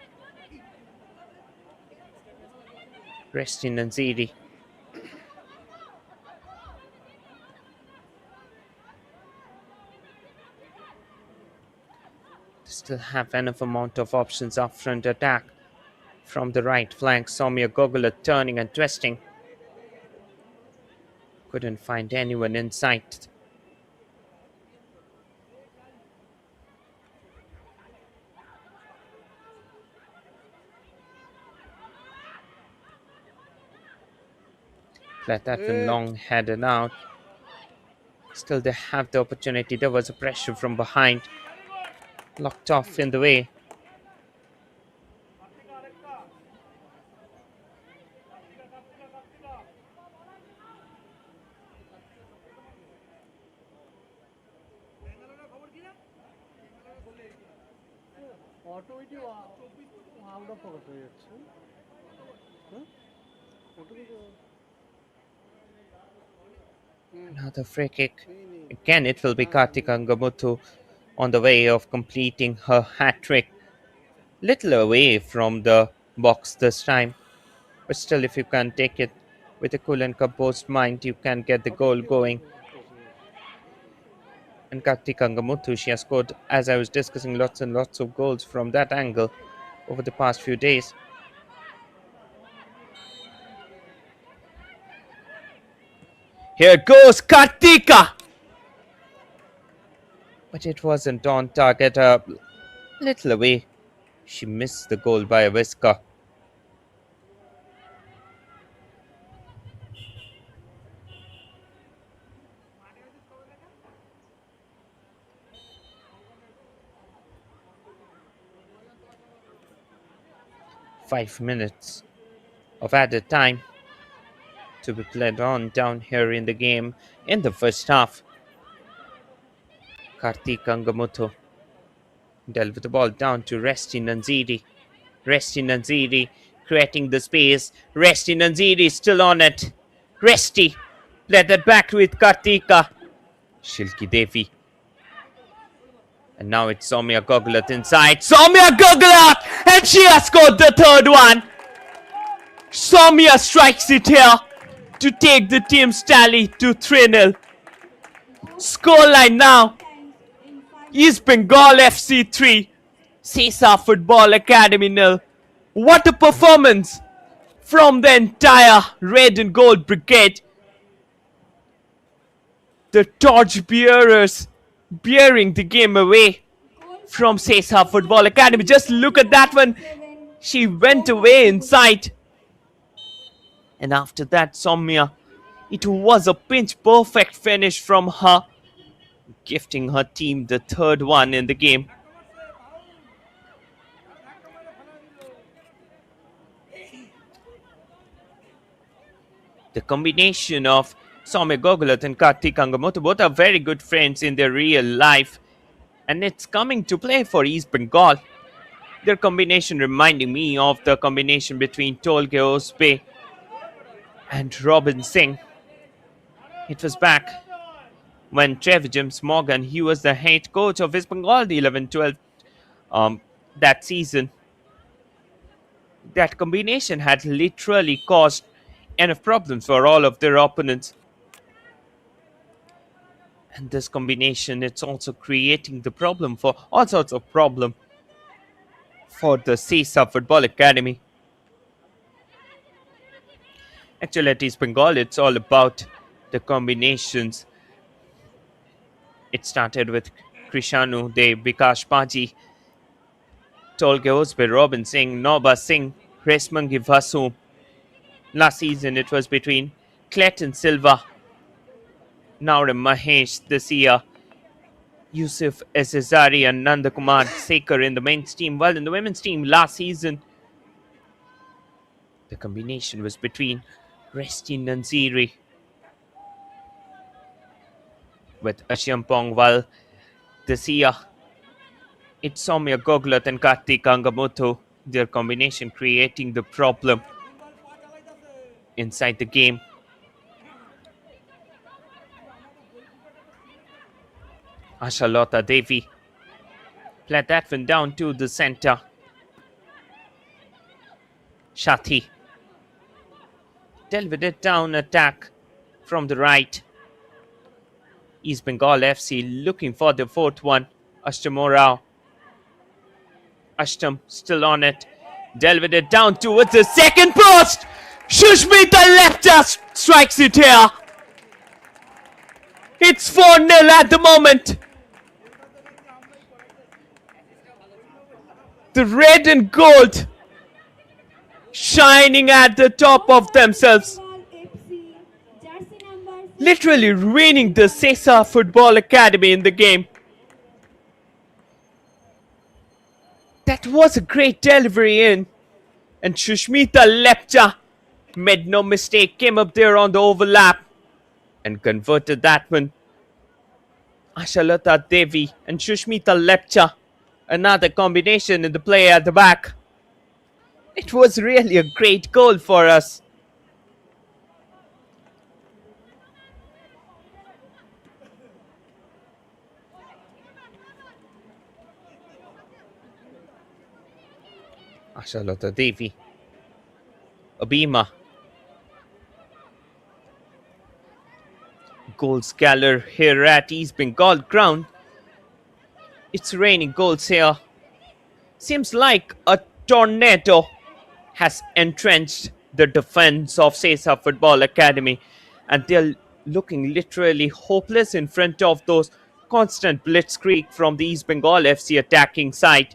Resti Nanziri, still have enough amount of options up front attack. From the right flank, Soumya Gogula turning and twisting. Couldn't find anyone in sight. Let that one long headed out. Still, they have the opportunity. There was a pressure from behind. Locked off in the way. Another free kick. Again, it will be Kartika Ngamuthu on the way of completing her hat trick. Little away from the box this time. But still, if you can take it with a cool and composed mind, you can get the goal going. And Kartika Ngamuthu, she has scored, as I was discussing, lots and lots of goals from that angle over the past few days. Here goes Kartika! But it wasn't on target, a little away. She missed the goal by a whisker. Five minutes of added time to be played on down here in the game in the first half. Kartika Ngamuthu dealt with the ball down to Resti Nanziri. Resti Nanziri creating the space. Resti Nanziri still on it. Resti played that back with Kartika. Shilki Devi. And now it's Soumya Gogulat inside. Soumya Gogulat! And she has scored the third one. Soumya strikes it here to take the team's tally to 3-0. Scoreline now. East Bengal FC 3. SESA Football Academy 0. What a performance from the entire red and gold brigade. The torch bearers bearing the game away from SESA Football Academy. Just look at that one. She went away inside. And after that, Soumya, it was a pinch perfect finish from her, gifting her team the third one in the game. The combination of Soumya Gogulat and Kartika Ngamuthu, both are very good friends in their real life. And it's coming to play for East Bengal. Their combination reminding me of the combination between Tolge Osbe and Robin Singh. It was back when Trevor James Morgan, he was the head coach of East Bengal, the 11-12 that season. That combination had literally caused enough problems for all of their opponents. And this combination, it's also creating the problem for all sorts of problem for the SESA Football Academy. Actually, at East Bengal, it's all about the combinations. It started with Krishanu De, Bikash Paji, Tolge Osbe, Robin Singh, Noba Singh, Resmangi Vasu. Last season, it was between Clayton Silva, Nauram Mahesh this year, Yusuf Ezezari and Nandakumar Sekar in the men's team. Well, in the women's team last season, the combination was between Resti Nanziri with Ashiampong. While this year, it's Soumya Gogulat and Kartika Ngamuthu. Their combination creating the problem inside the game. Ashalota Devi played that one down to the center. Shati delivered it down attack from the right. East Bengal FC looking for the fourth one. Ashtam Rao. Ashtam still on it. Delivered it down towards the second post. Shushmita Lepta strikes it here. It's 4-0 at the moment. The red and gold shining at the top of themselves. Literally ruining the SESA Football Academy in the game. That was a great delivery in. And Shushmita Lepcha made no mistake, came up there on the overlap and converted that one. Ashalata Devi and Shushmita Lepcha, another combination in the play at the back. It was really a great goal for us. Ashalata Devi. Abima. Goals galore here at East Bengal Ground. It's raining goals here. Seems like a tornado has entrenched the defense of SESA Football Academy, and they're looking literally hopeless in front of those constant blitzkrieg from the East Bengal FC attacking side.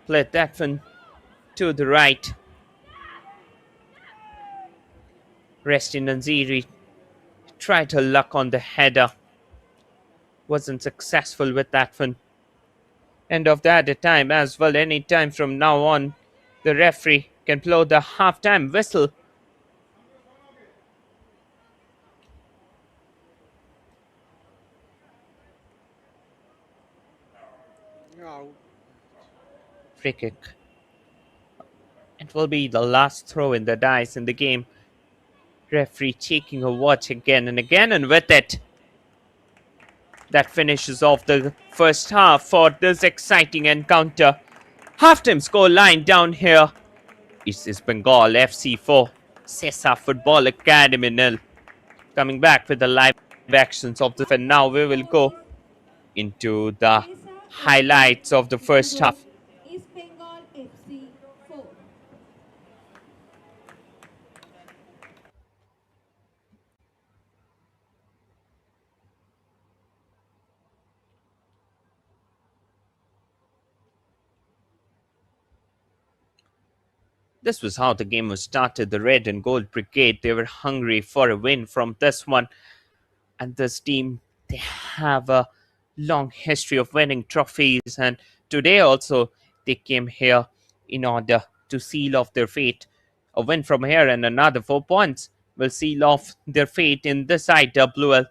Played that one to the right. Resti Nanziri tried her luck on the header. Wasn't successful with that one. End of the added time as well. Any time from now on, the referee can blow the half-time whistle. Free kick. It will be the last throw in the dice in the game. Referee checking her watch again and again, and with it, that finishes off the first half for this exciting encounter. Halftime score line down here. East Bengal FC 4, SESA Football Academy 0. Coming back with the live actions of the and now we will go into the highlights of the first half.
East Bengal FC 4.
This was how the game was started. The Red and Gold Brigade, they were hungry for a win from this one. And this team, they have a long history of winning trophies. And today also, they came here in order to seal off their fate. A win from here and another 4 points will seal off their fate in this IWL,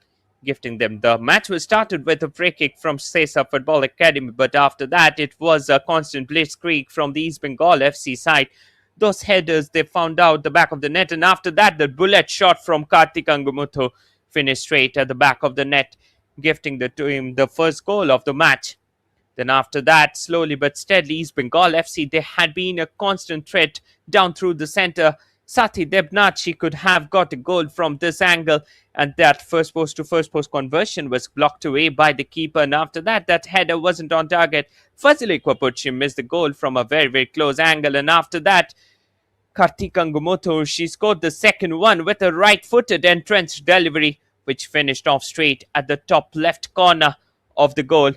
gifting them. The match was started with a free kick from SESA Football Academy, but after that, it was a constant blitzkrieg from the East Bengal FC side. Those headers, they found out the back of the net, and after that, the bullet shot from Kartik Angumuthu finished straight at the back of the net, gifting the team the first goal of the match. Then after that, slowly but steadily, East Bengal FC, they had been a constant threat down through the center. Sathi Debnath, she could have got a goal from this angle, and that first post to first post conversion was blocked away by the keeper, and after that, that header wasn't on target. Fazile Kwapuchi missed the goal from a very, very close angle, and after that, Kartik Angumuthu, she scored the second one with a right-footed entrenched delivery, which finished off straight at the top left corner of the goal.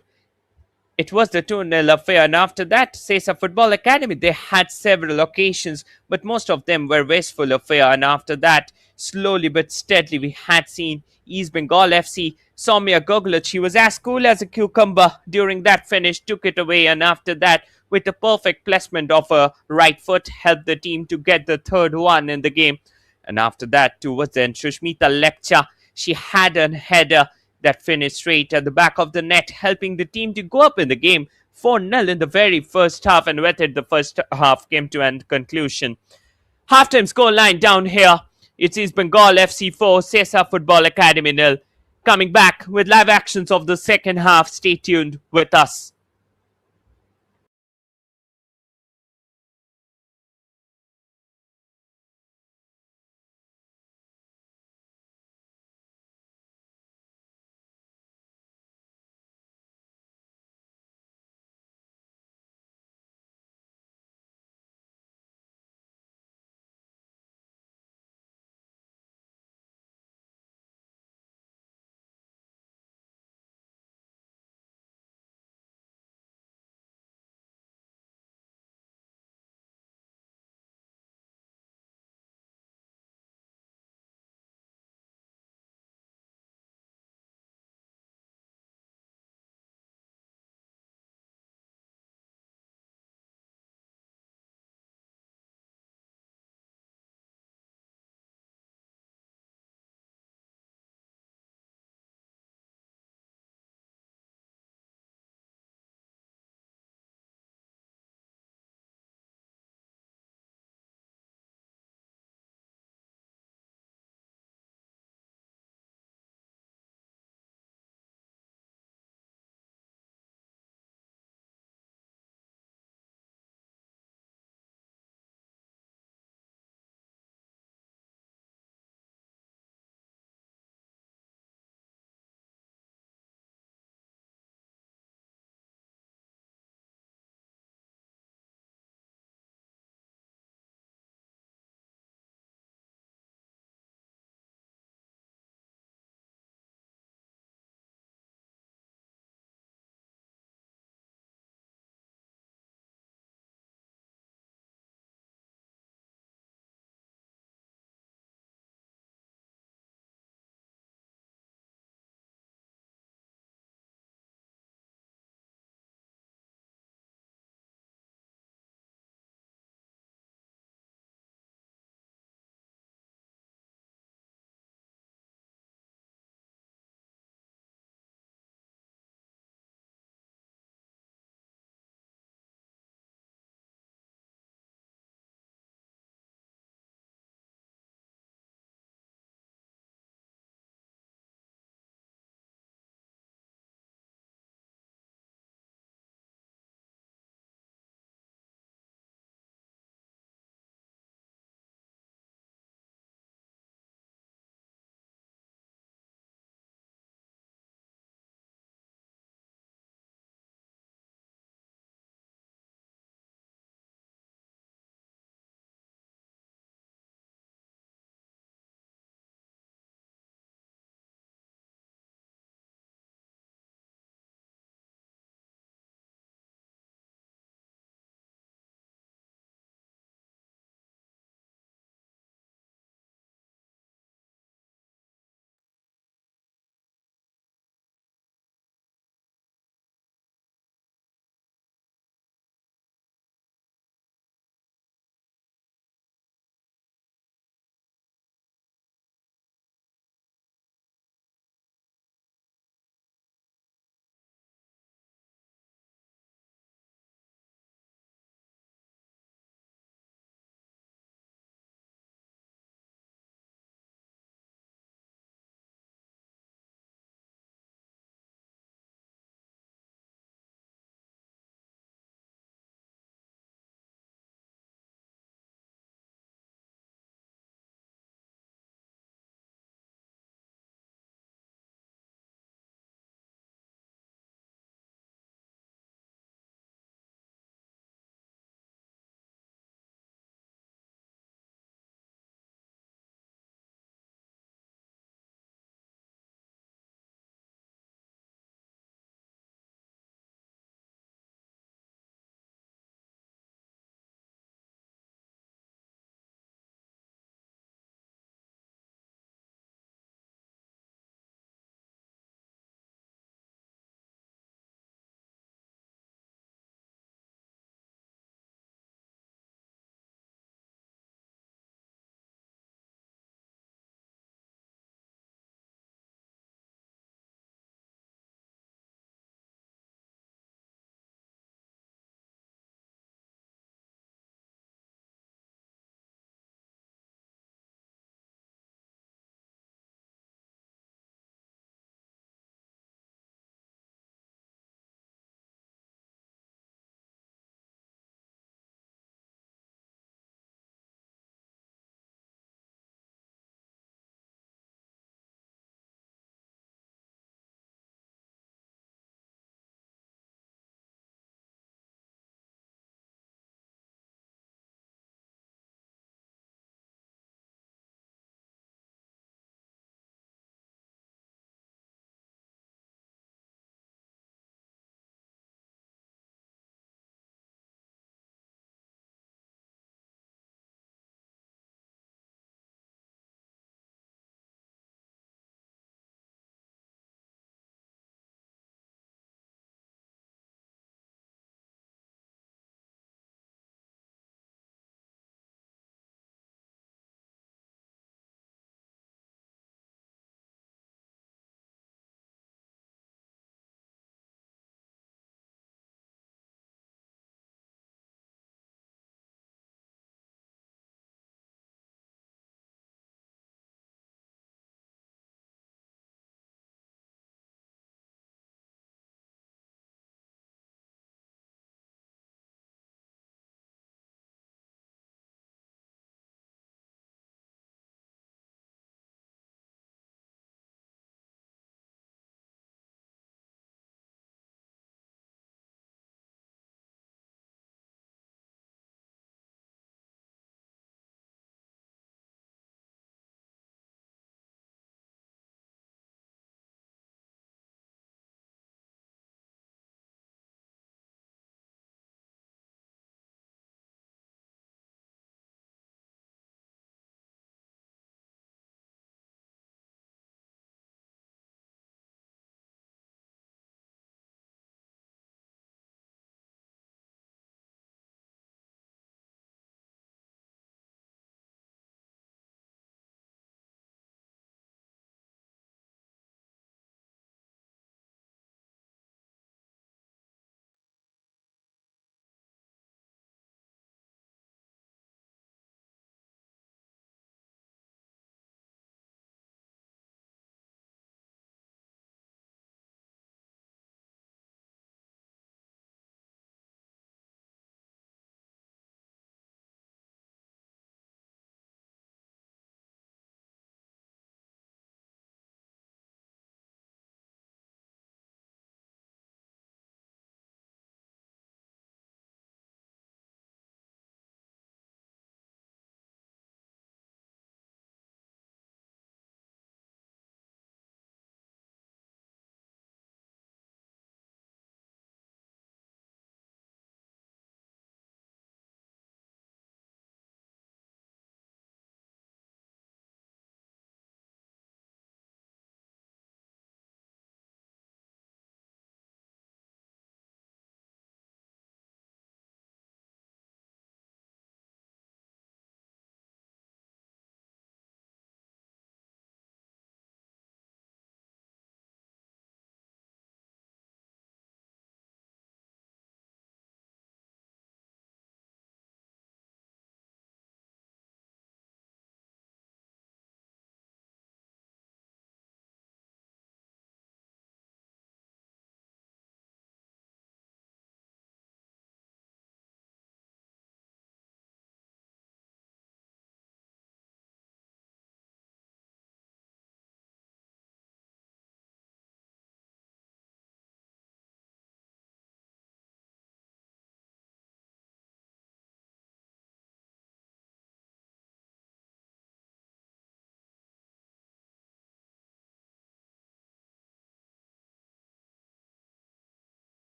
It was the 2-0 affair, and after that, SESA Football Academy, they had several occasions, but most of them were wasteful affair, and after that, slowly but steadily, we had seen East Bengal FC. Soumya Gogulat, she was as cool as a cucumber during that finish, took it away, and after that, with a perfect placement of a right foot, helped the team to get the third one in the game. And after that, towards the end, Shushmita Lepcha, she had a header that finished straight at the back of the net, helping the team to go up in the game 4-0 in the very first half, and with it, the first half came to an conclusion. Halftime scoreline down here. It's East Bengal FC 4 SESA Football Academy nil. Coming back with live actions of the second half. Stay tuned with us.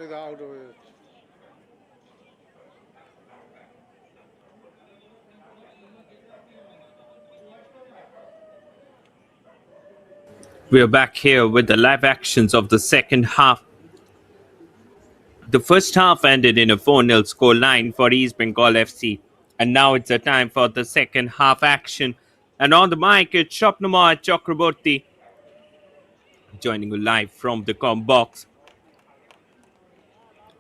ಇದು out
We're back here with the live actions of the second half. The first half ended in a 4-0 scoreline for East Bengal FC. And now it's the time for the second half action. And on the mic, it's Shopnamar Chakraborty joining you live from the com box.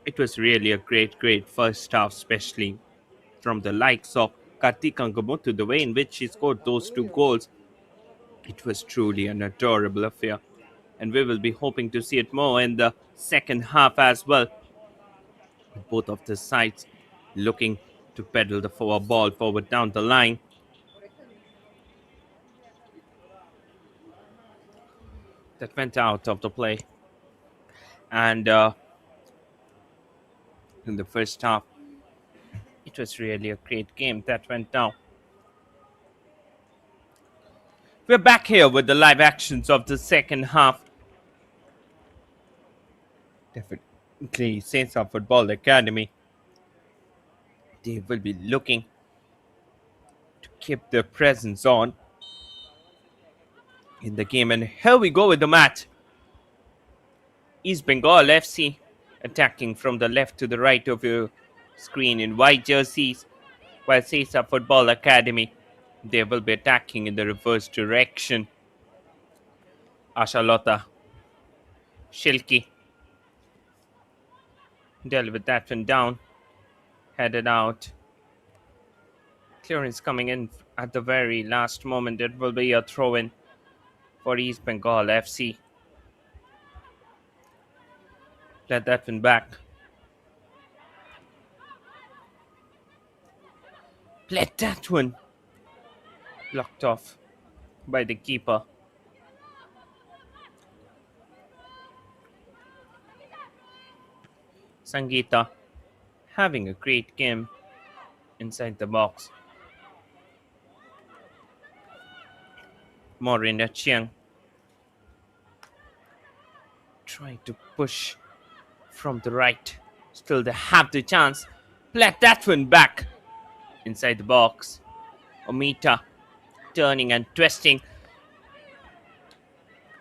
It was really a great first half, especially from the likes of Kartik Angamotu, the way in which he scored those two goals. It was truly an adorable affair. And we will be hoping to see it more in the second half as well. Both of the sides looking to pedal the forward ball forward down the line. That went out of the play. And in the first half, it was really a great game that went down. We're back here with the live actions of the second half. Definitely SESA Football Academy. They will be looking to keep their presence on in the game. And here we go with the match. East Bengal FC attacking from the left to the right of your screen in white jerseys, while SESA Football Academy, they will be attacking in the reverse direction. Ashalota, Shilki, dealt with that one down, headed out. Clearance coming in at the very last moment. It will be a throw in for East Bengal FC. Let that one back. Let that one blocked off by the keeper. Sangeeta having a great game inside the box. Morina Chiang trying to push from the right. Still they have the chance. Let that one back inside the box. Omita turning and twisting.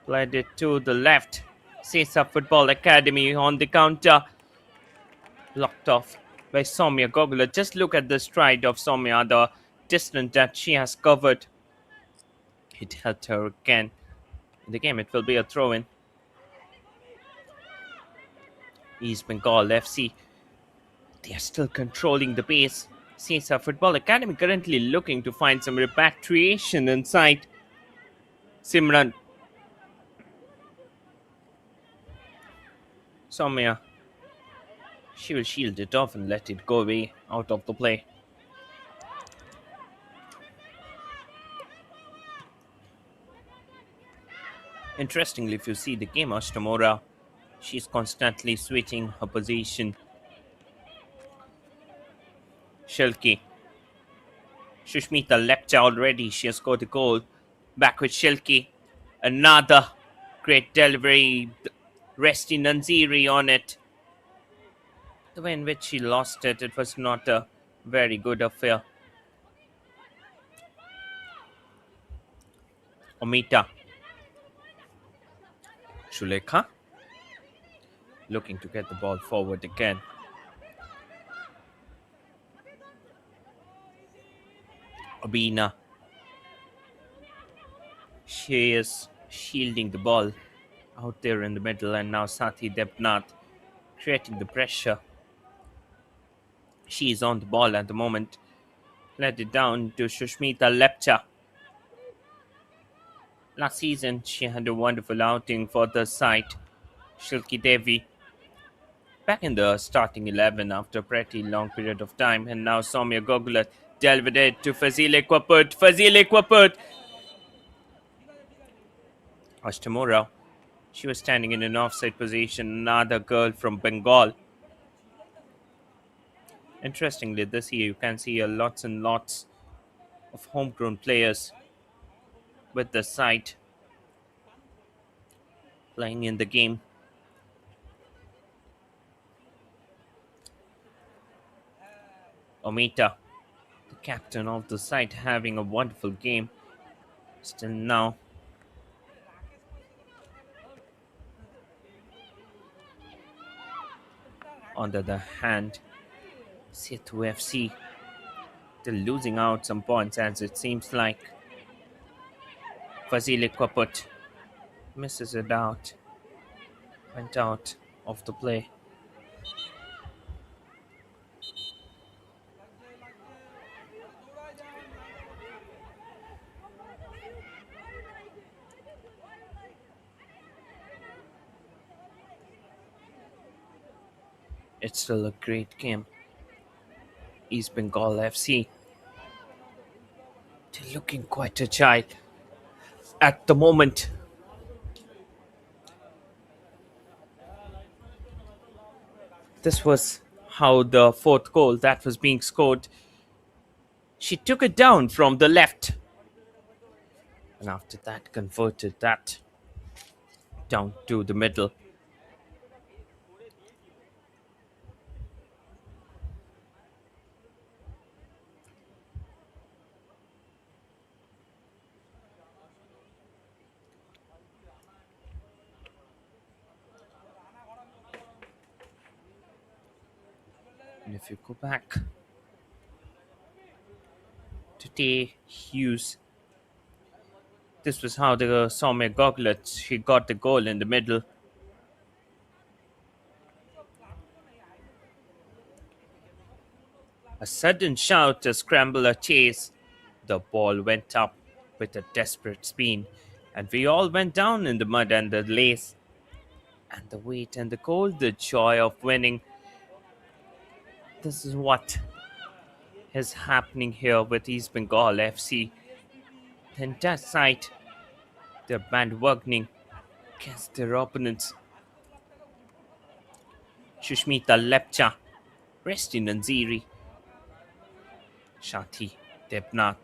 Played it to the left. SESA Football Academy on the counter. Locked off by Soumya Gogula. Just look at the stride of Soumya, the distance that she has covered. It helped her again. In the game, it will be a throw in. East Bengal FC. They are still controlling the pace. SESA Football Academy currently looking to find some repatriation inside. Simran. Soumya. She will shield it off and let it go away out of the play. Interestingly, if you see the game, Ashtamora, she's constantly switching her position. Shilki. Shushmita Lepcha already. She has scored a goal. Back with Shilki. Another great delivery. Resti Nanziri on it. The way in which she lost it, it was not a very good affair. Omita. Shulekha. Looking to get the ball forward again. Abina. She is shielding the ball out there in the middle, and now Sati Debnath creating the pressure. She is on the ball at the moment. Let it down to Shushmita Lepcha. Last season, she had a wonderful outing for the side. Shilki Devi back in the starting 11 after a pretty long period of time. And now Soumya Gogula delivered it to Fazile Kwaput. Fazile Kwaput. Ashtamura. She was standing in an offside position. Another girl from Bengal. Interestingly, this year you can see lots and lots of homegrown players with the side playing in the game. Omita, the captain of the side, having a wonderful game. Still now, on the other hand, Setu FC, they're losing out some points as it seems like Vasily Koput misses it out, went out of the play. It's still a great game. East Bengal FC, they're looking quite agile at the moment. This was how the fourth goal that was being scored. She took it down from the left, and after that, converted that down to the middle. And if you go back to Tay Hughes, this was how the Soumya Goglet she got the goal in the middle. A sudden shout, a scramble, a chase. The ball went up with a desperate spin, and we all went down in the mud and the lace. And the weight and the cold, the joy of winning. This is what is happening here with East Bengal FC. The entire side, they're bandwagoning against their opponents. Shushmita Lepcha, Resti Nanziri, Shati Debnath.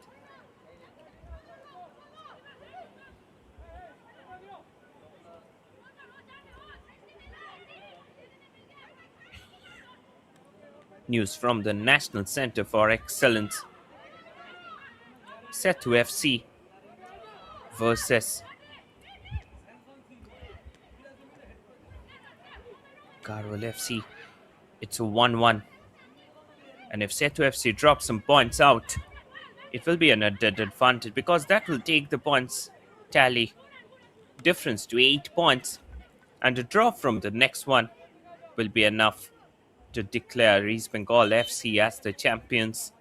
News from the National Center for Excellence. Setu FC versus Garwal FC. It's a 1-1. And if Setu FC drops some points out, it will be an added advantage because that will take the points tally difference to 8 points. And a draw from the next one will be enough to declare East Bengal FC as the champions.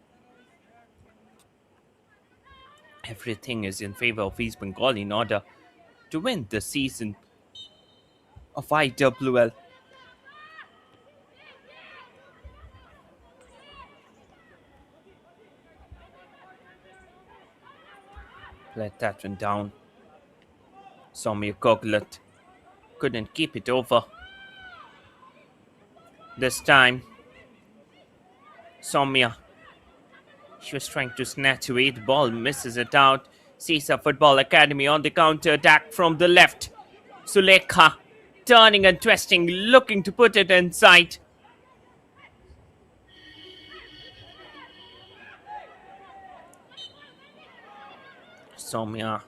Everything is in favor of East Bengal in order to win the season of IWL. Let that one down. Soumya Goglet couldn't keep it over. This time, Soumya, she was trying to snatch away the ball, misses it out. SESA Football Academy on the counter attack from the left. Sulekha turning and twisting, looking to put it inside. Soumya,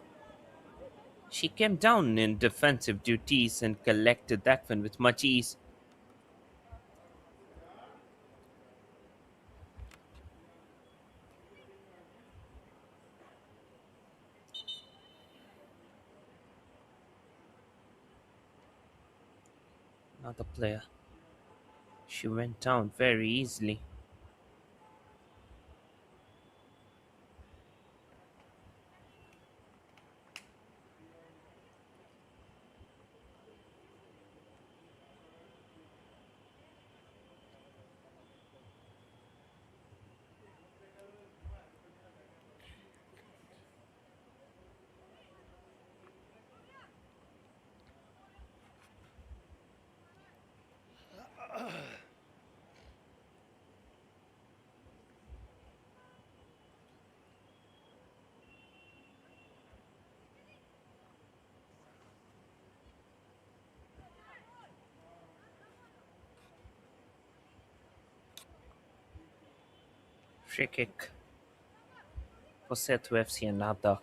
she came down in defensive duties and collected that one with much ease. Another player. She went down very easily. Free kick for SESA FC. Another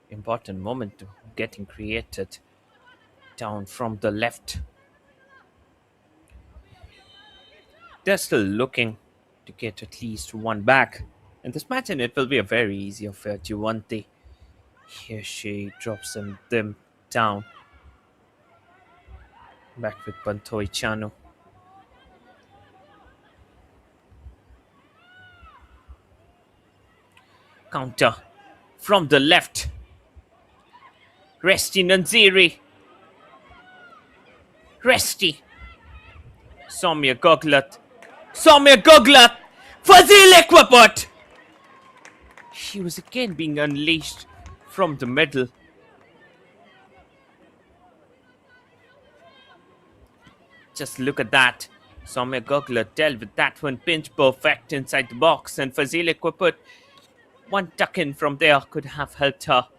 important moment getting created down from the left. They're still looking to get at least one back. In this match, and it will be a very easy affair. Juwante. Here she drops them down. Back with Pantoi Chano. Counter from the left. Resti Nanziri. Resti. Soumya Goglat. Soumya Goglat! Fazil Equipot! She was again being unleashed from the middle. Just look at that. Soumya Goglat dealt with that one pinch perfect inside the box, and Fazil Equipot, one tuck in from there could have helped her.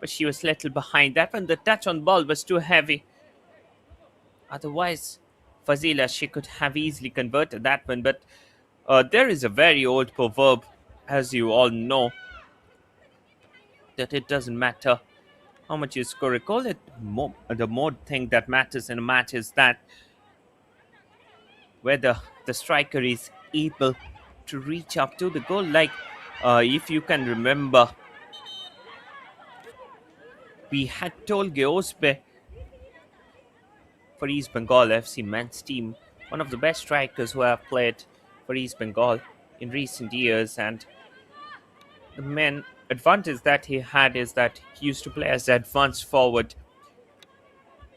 But she was little behind that one. The touch on ball was too heavy. Otherwise, Fazila, she could have easily converted that one. But there is a very old proverb, as you all know, that it doesn't matter how much you score a goal. The more thing that matters in a match is that whether the striker is able to reach up to the goal. Like, if you can remember, we had told Geospe for East Bengal FC men's team, one of the best strikers who have played for East Bengal in recent years. And the main advantage that he had is that he used to play as advanced forward.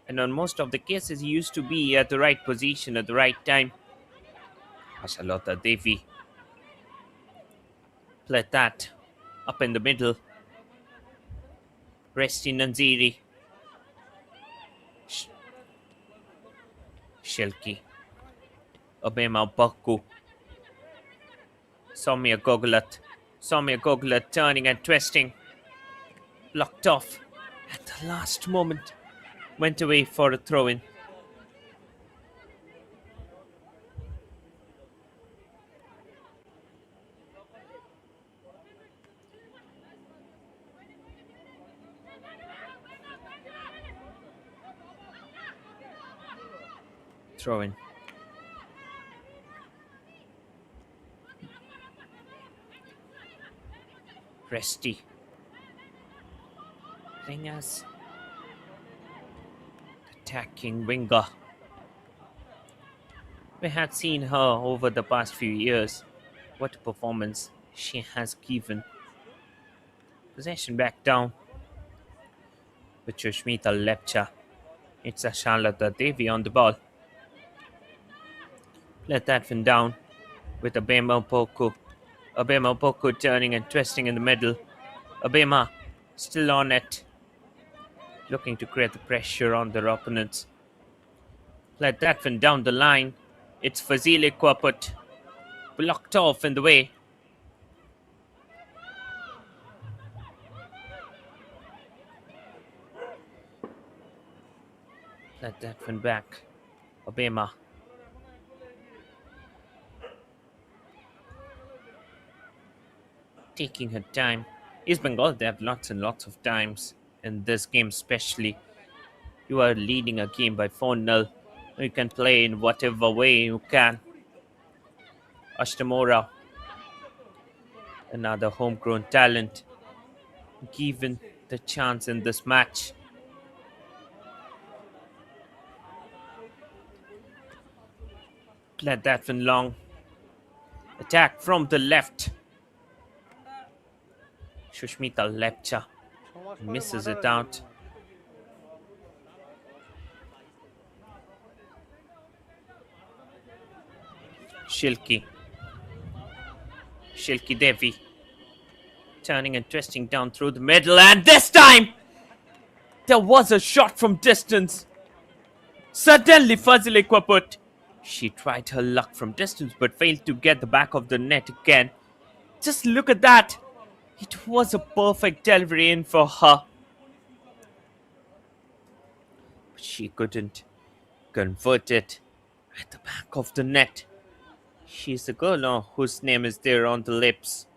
And on most of the cases, he used to be at the right position at the right time. Ashalota Devi played that up in the middle. Resti Nanziri. Shilki. Obema Baku. Soumya Goglat. Soumya Goglat turning and twisting. Blocked off at the last moment. Went away for a throw-in. Throw-in. Resti. Playing as attacking winger. We had seen her over the past few years. What a performance she has given. Possession back down with Sushmita Lepcha. It's Ashalata Devi on the ball. Let that one down with Abema Poku. Abema Poku turning and twisting in the middle. Abema still on it. Looking to create the pressure on their opponents. Let that one down the line. It's Fazile Kwaput. Blocked off in the way. Let that one back. Abema. Taking her time. East Bengal, they have lots and lots of times in this game, especially. You are leading a game by 4-0. You can play in whatever way you can. Ashtamora, another homegrown talent, given the chance in this match. Played that one long. Attack from the left. Sushmita Lepcha misses it out. Shilki Devi turning and twisting down through the middle, and this time there was a shot from distance. Suddenly Fazile Kwaput. She tried her luck from distance but failed to get the back of the net again. Just look at that. It was a perfect delivery in for her. But she couldn't convert it at the back of the net. She's the girl whose name is there on the lips.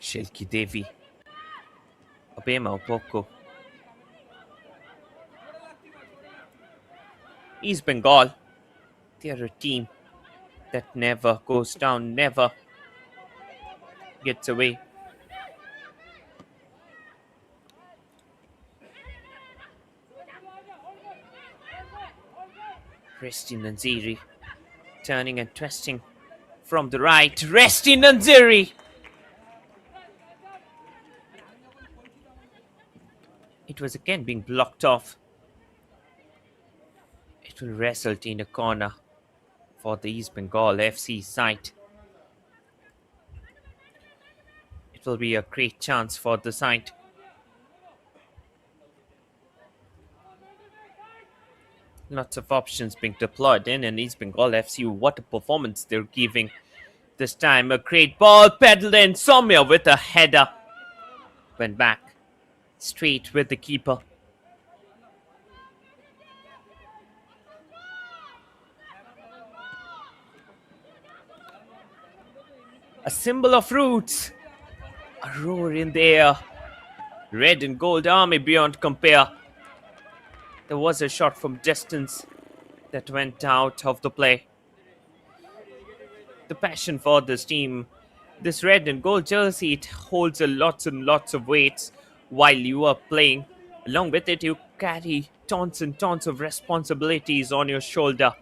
Shilki Devi. Obema Opoko. East Bengal. They're a team that never goes down, never gets away. Resti Nanziri. Turning and twisting from the right. Resti Nanziri! It was again being blocked off. It will result in a corner for the East Bengal FC side. It will be a great chance for the side. Lots of options being deployed in, and East Bengal FC, what a performance they're giving. This time a great ball pedaled in. Soumya with a header. Went back straight with the keeper. A symbol of roots. A roar in the air. Red and gold army beyond compare. There was a shot from distance that went out of the play. The passion for this team. This red and gold jersey, it holds a lots and lots of weights while you are playing. Along with it, you carry tons and tons of responsibilities on your shoulder.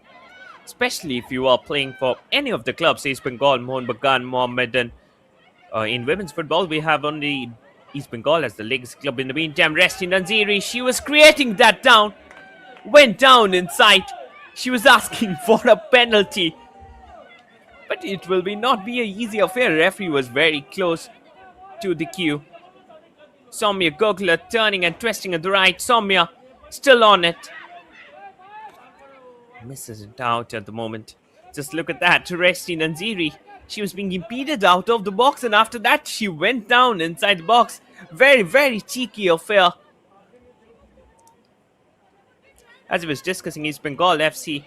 Especially if you are playing for any of the clubs, East Bengal, Mohun Bagan, Mohammedan. In women's football, we have only East Bengal as the legacy club. In the meantime, Resti Nanziri, she was creating that down. Went down inside. She was asking for a penalty. But it will not be an easy affair. Referee was very close to the queue. Soumya Gokula turning and twisting at the right. Soumya still on it. Misses it out at the moment. Just look at that. Resti Nanziri. She was being impeded out of the box, and after that she went down inside the box. Very, very cheeky affair. As I was discussing, East Bengal FC,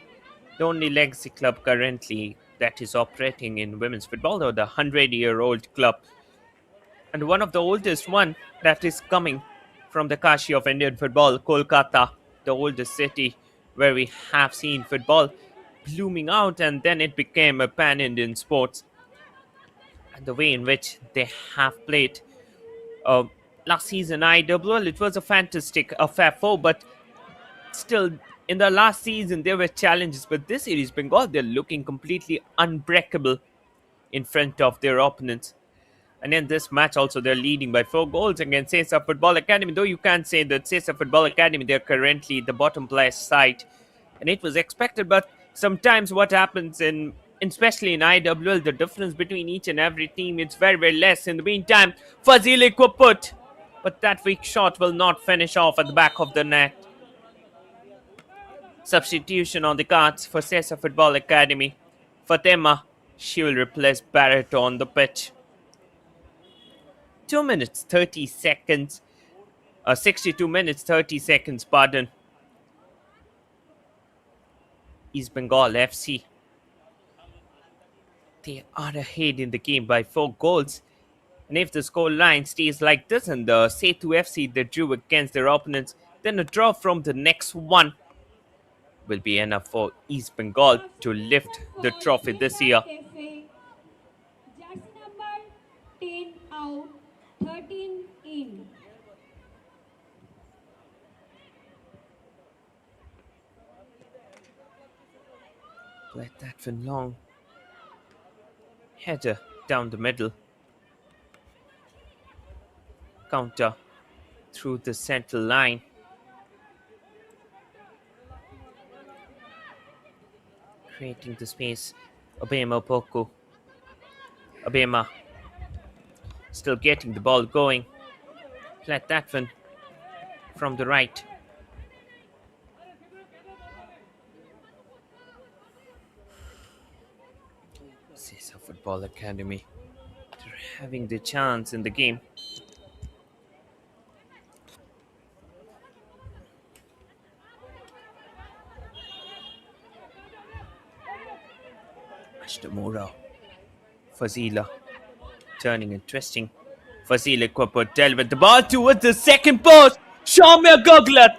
the only legacy club currently that is operating in women's football, or the 100-year-old club. And one of the oldest one that is coming from the Kashi of Indian football, Kolkata, the oldest city where we have seen football blooming out, and then it became a pan-Indian sport. And the way in which they have played last season IWL, it was a fantastic affair for, but still in the last season there were challenges, but this series Bengal, they're looking completely unbreakable in front of their opponents. And in this match also, they're leading by 4 goals against SESA Football Academy, though you can't say that SESA Football Academy, they're currently the bottom place side, and it was expected. But sometimes what happens especially in IWL, the difference between each and every team, it's very, very less. In the meantime, Fazili Kuput, but that weak shot will not finish off at the back of the net. Substitution on the cards for SESA Football Academy. Fatima, she will replace Barrett on the pitch. 2 minutes 30 seconds. 62 minutes 30 seconds, pardon. East Bengal FC, they are ahead in the game by 4 goals. And if the score line stays like this and the Setu FC, they drew against their opponents, then a draw from the next one will be enough for East Bengal to lift the trophy this year.
FA. Jersey number 10 out, 13 in.
Let that one long. Header down the middle. Counter through the central line. Creating the space. Obema Poku. Obema still getting the ball going. Let that one from the right. Football Academy. They're having the chance in the game. Ashtamura. Fazila. Turning and twisting. Fazila Kwapotel with the ball towards the second post. Shaumya Goglat.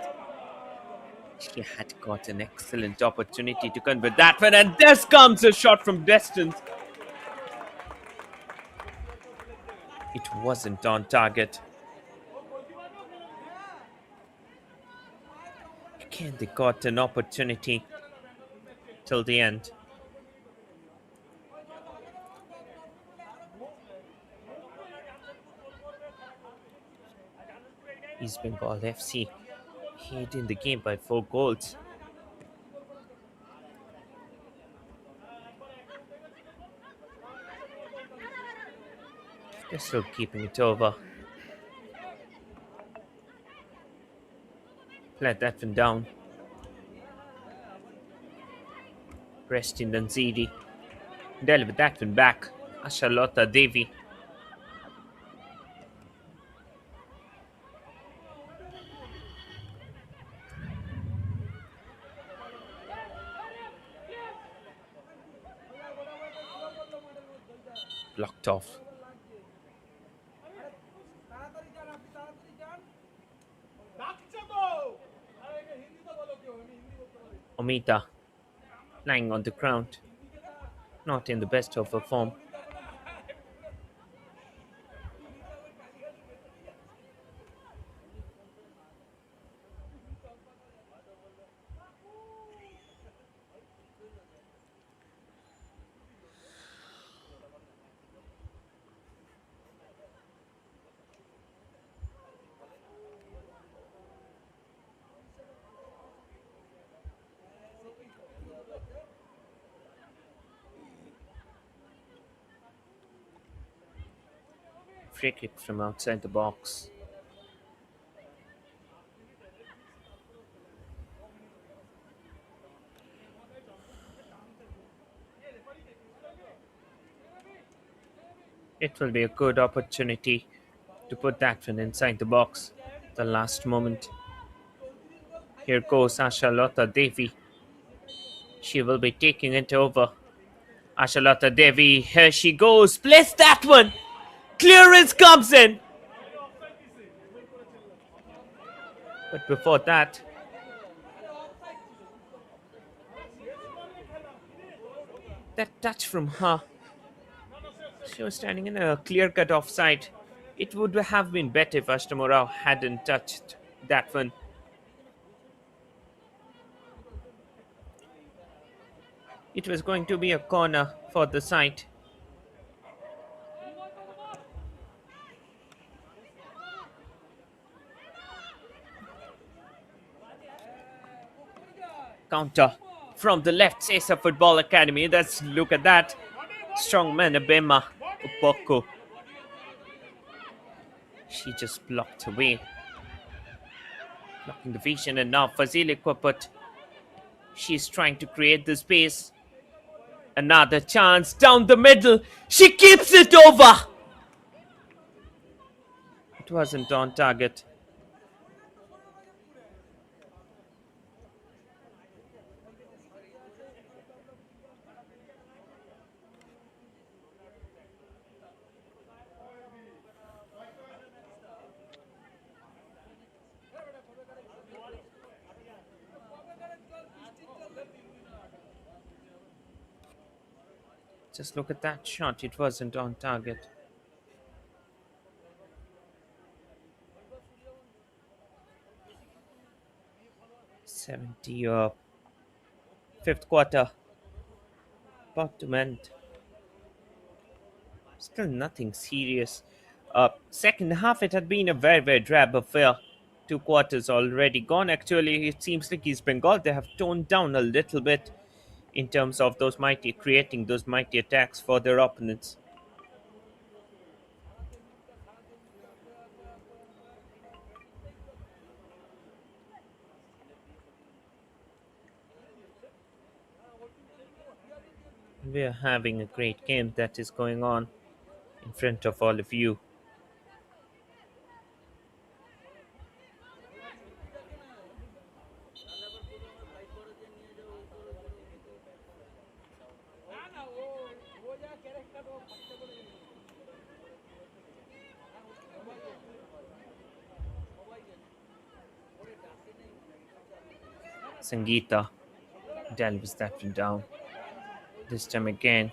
She had got an excellent opportunity to convert that one, and there comes a shot from distance. It wasn't on target. Again, they got an opportunity till the end. East Bengal FC hid in the game by 4 goals. They're still keeping it over. Let that one down. Preston Danzidi. Deliver that one back. Ashalota Devi. Blocked off. Omita lying on the ground. Not in the best of her form. Free kick from outside the box. It will be a good opportunity to put that one inside the box. The last moment. Here goes Ashalota Devi. She will be taking it over. Ashalota Devi, here she goes. Place that one. Clearance comes in. But before that, that touch from her. She was standing in a clear cut offside. It would have been better if Ashtamura hadn't touched that one. It was going to be a corner for the side. Counter from the left, SESA Football Academy. Let's look at that. Strongman Abema Upoko. She just blocked away. Blocking the vision, and now Fazili Kwaput. She's trying to create the space. Another chance down the middle. She keeps it over. It wasn't on target. Just look at that shot. It wasn't on target. Fifth quarter. About to end. Still nothing serious. Second half, it had been a very, very drab affair. 2 quarters already gone. Actually, it seems like East Bengal, they have toned down a little bit in terms of those mighty creating those mighty attacks for their opponents. We are having a great game that is going on in front of all of you. Sangeeta delivers that one down. This time again,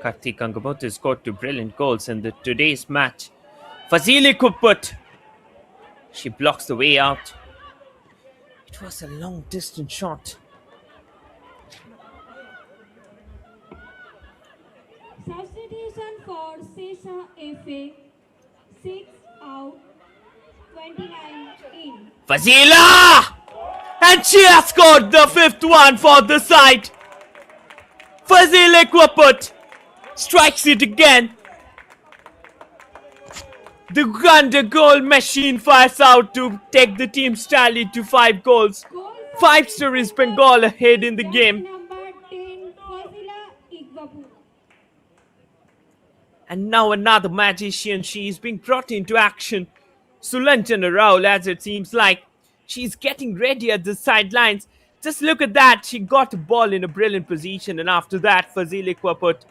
Karthik Angamoto scored two brilliant goals in today's match. Fazili Kuput, she blocks the way out. It was a long distance shot.
Substitution for SESA FA. 6 out, 29 in.
Fazila! And she has scored the fifth one for the side. Fazile Kuput strikes it again. The Ganda goal machine fires out to take the team's tally to 5 goals.
Goal for
5-star East Bengal ahead in the
jersey
game.
number 10, Fazila Igbabu.
And now another magician, she is being brought into action. Sulanjana Rao, as it seems like. She's getting ready at the sidelines. Just look at that. She got the ball in a brilliant position. And after that, Fazile Kwaput,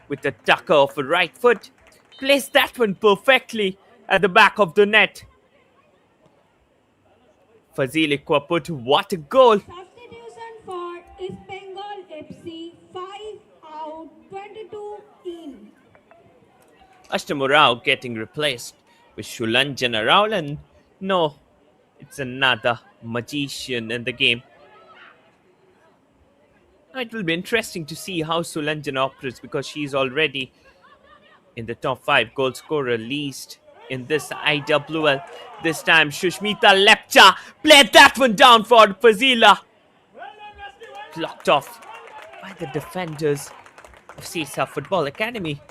with a tucker of her right foot, placed that one perfectly at the back of the net. Fazile Kwaput, what a goal!
Substitution for East Bengal FC. 5 out, 22 in.
Ashtamu Rao getting replaced with Shulanjana Rao, and no, it's another magician in the game. Now it will be interesting to see how Sulanjana operates because she's already in the top 5 goal scorer list in this IWL. This time Shushmita Lepcha played that one down for Fazila. Blocked off by the defenders of SESA Football Academy.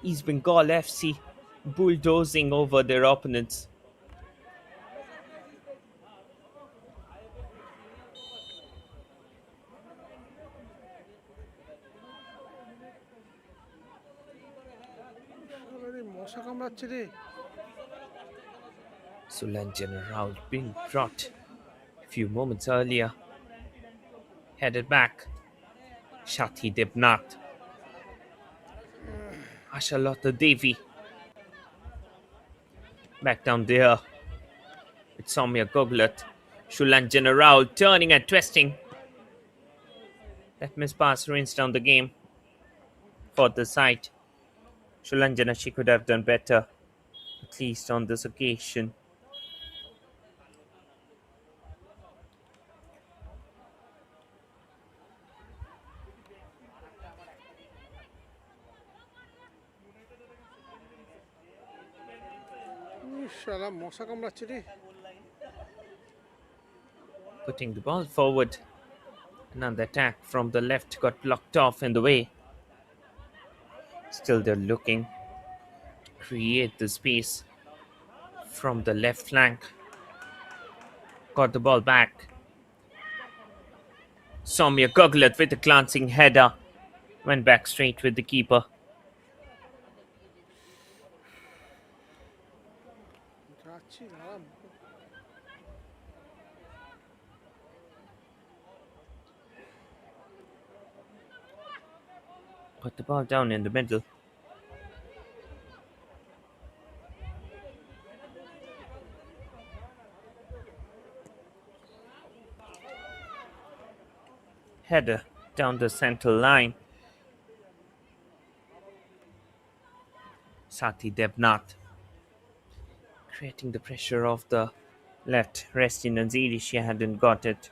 East Bengal FC bulldozing over their opponents.
মশা কামড়াচ্ছে রে।
Sulanjana Rao being brought a few moments earlier. Headed back. Shathi Debnath. Ashalata Devi. Back down there. With Soumya Goglat. Sulanjana Rao turning and twisting. That mispass ruins down the game for the side. Shulanjana, she could have done better, at least on this occasion.
শালা মশা কামড়াচ্ছে রে।
Putting the ball forward. Another attack from the left got blocked off in the way. Still they're looking to create the space from the left flank. Got the ball back. Soumya Goglat with a glancing header. Went back straight with the keeper.
যাচ্ছি দাঁড়া।
Put the ball down in the middle. Header down the central line. Sati Debnath creating the pressure of the left. Resti Naziri, she hadn't got it.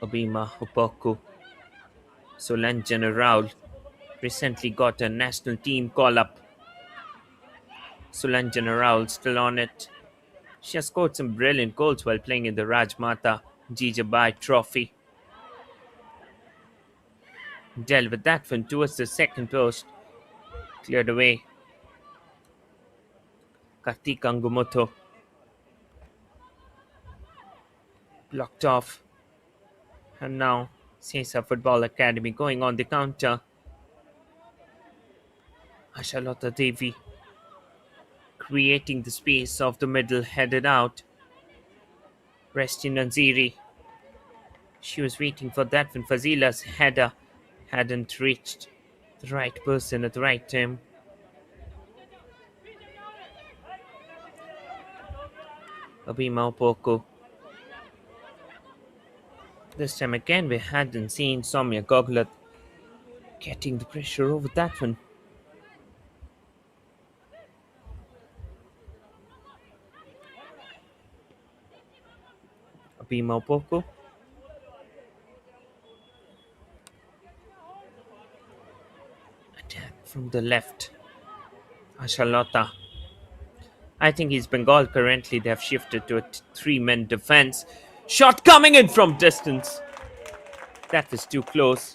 Obima Upoku. Sulanjana Rao recently got a national team call-up. Sulanjana Rao still on it. She has scored some brilliant goals while playing in the Rajmata Jijabai Trophy. Dealt with that one towards the second post. Cleared away. Kartik Angumoto blocked off. And now SESA Football Academy going on the counter. Ashalota Devi creating the space of the middle, headed out. Resti Nanziri. She was waiting for that when Fazila's header hadn't reached the right person at the right time. Abima Opoko. This time again, we hadn't seen Soumya Goglat getting the pressure over that one. Abima Opoko. Attack from the left. Ashalota. I think East Bengal currently they have shifted to a three-man defense. Shot coming in from distance. That was too close.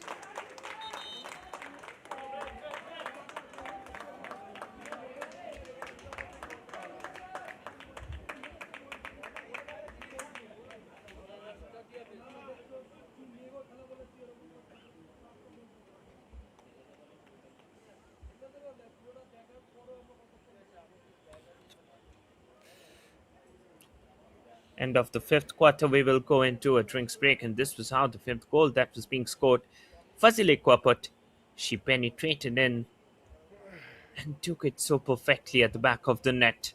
End of the fifth quarter, we will go into a drinks break, and this was how the fifth goal that was being scored. Fazile Kwaput, she penetrated in and took it so perfectly at the back of the net.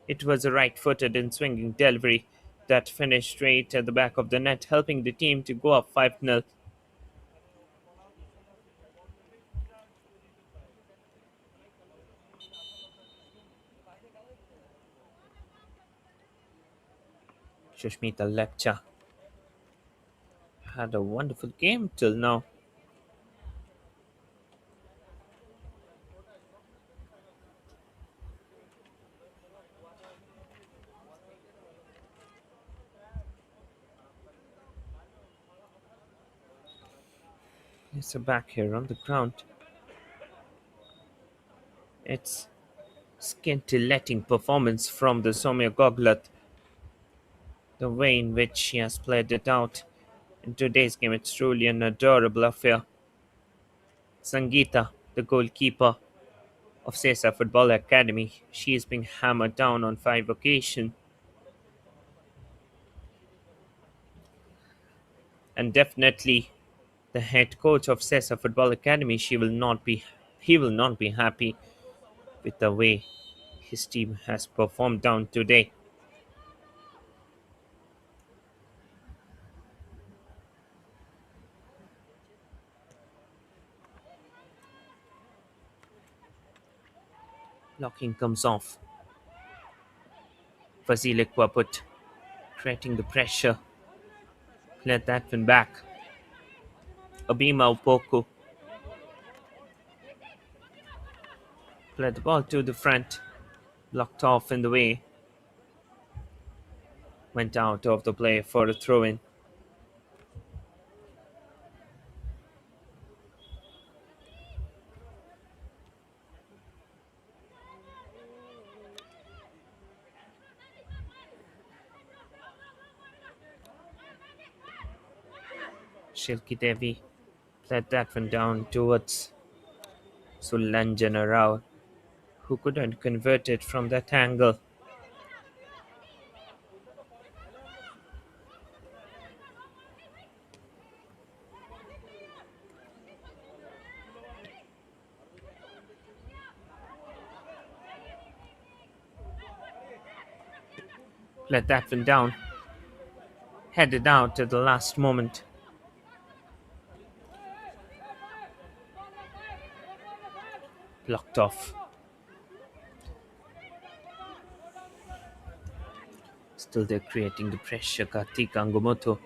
It was a right-footed and swinging delivery that finished straight at the back of the net, helping the team to go up 5-0. Shushmita Lepcha had a wonderful game till now. It's a back here on the ground. It's scintillating performance from the Soumya Goglat. The way in which she has played it out in today's game, it's truly an adorable affair. Sangeeta, the goalkeeper of SESA Football Academy, she is being hammered down on 5 occasions. And definitely the head coach of SESA Football Academy, he will not be happy with the way his team has performed down today. Blocking comes off. Vasile Kwaput creating the pressure. Let that one back. Abima Upoko played the ball to the front. Blocked off in the way. Went out of the play for a throw in. Shilki Devi played that one down towards Sulanjana Rao, who couldn't convert it from that angle. Let that one down. Headed out at the last moment. Blocked off. Still they're creating the pressure. Kartik Angumoto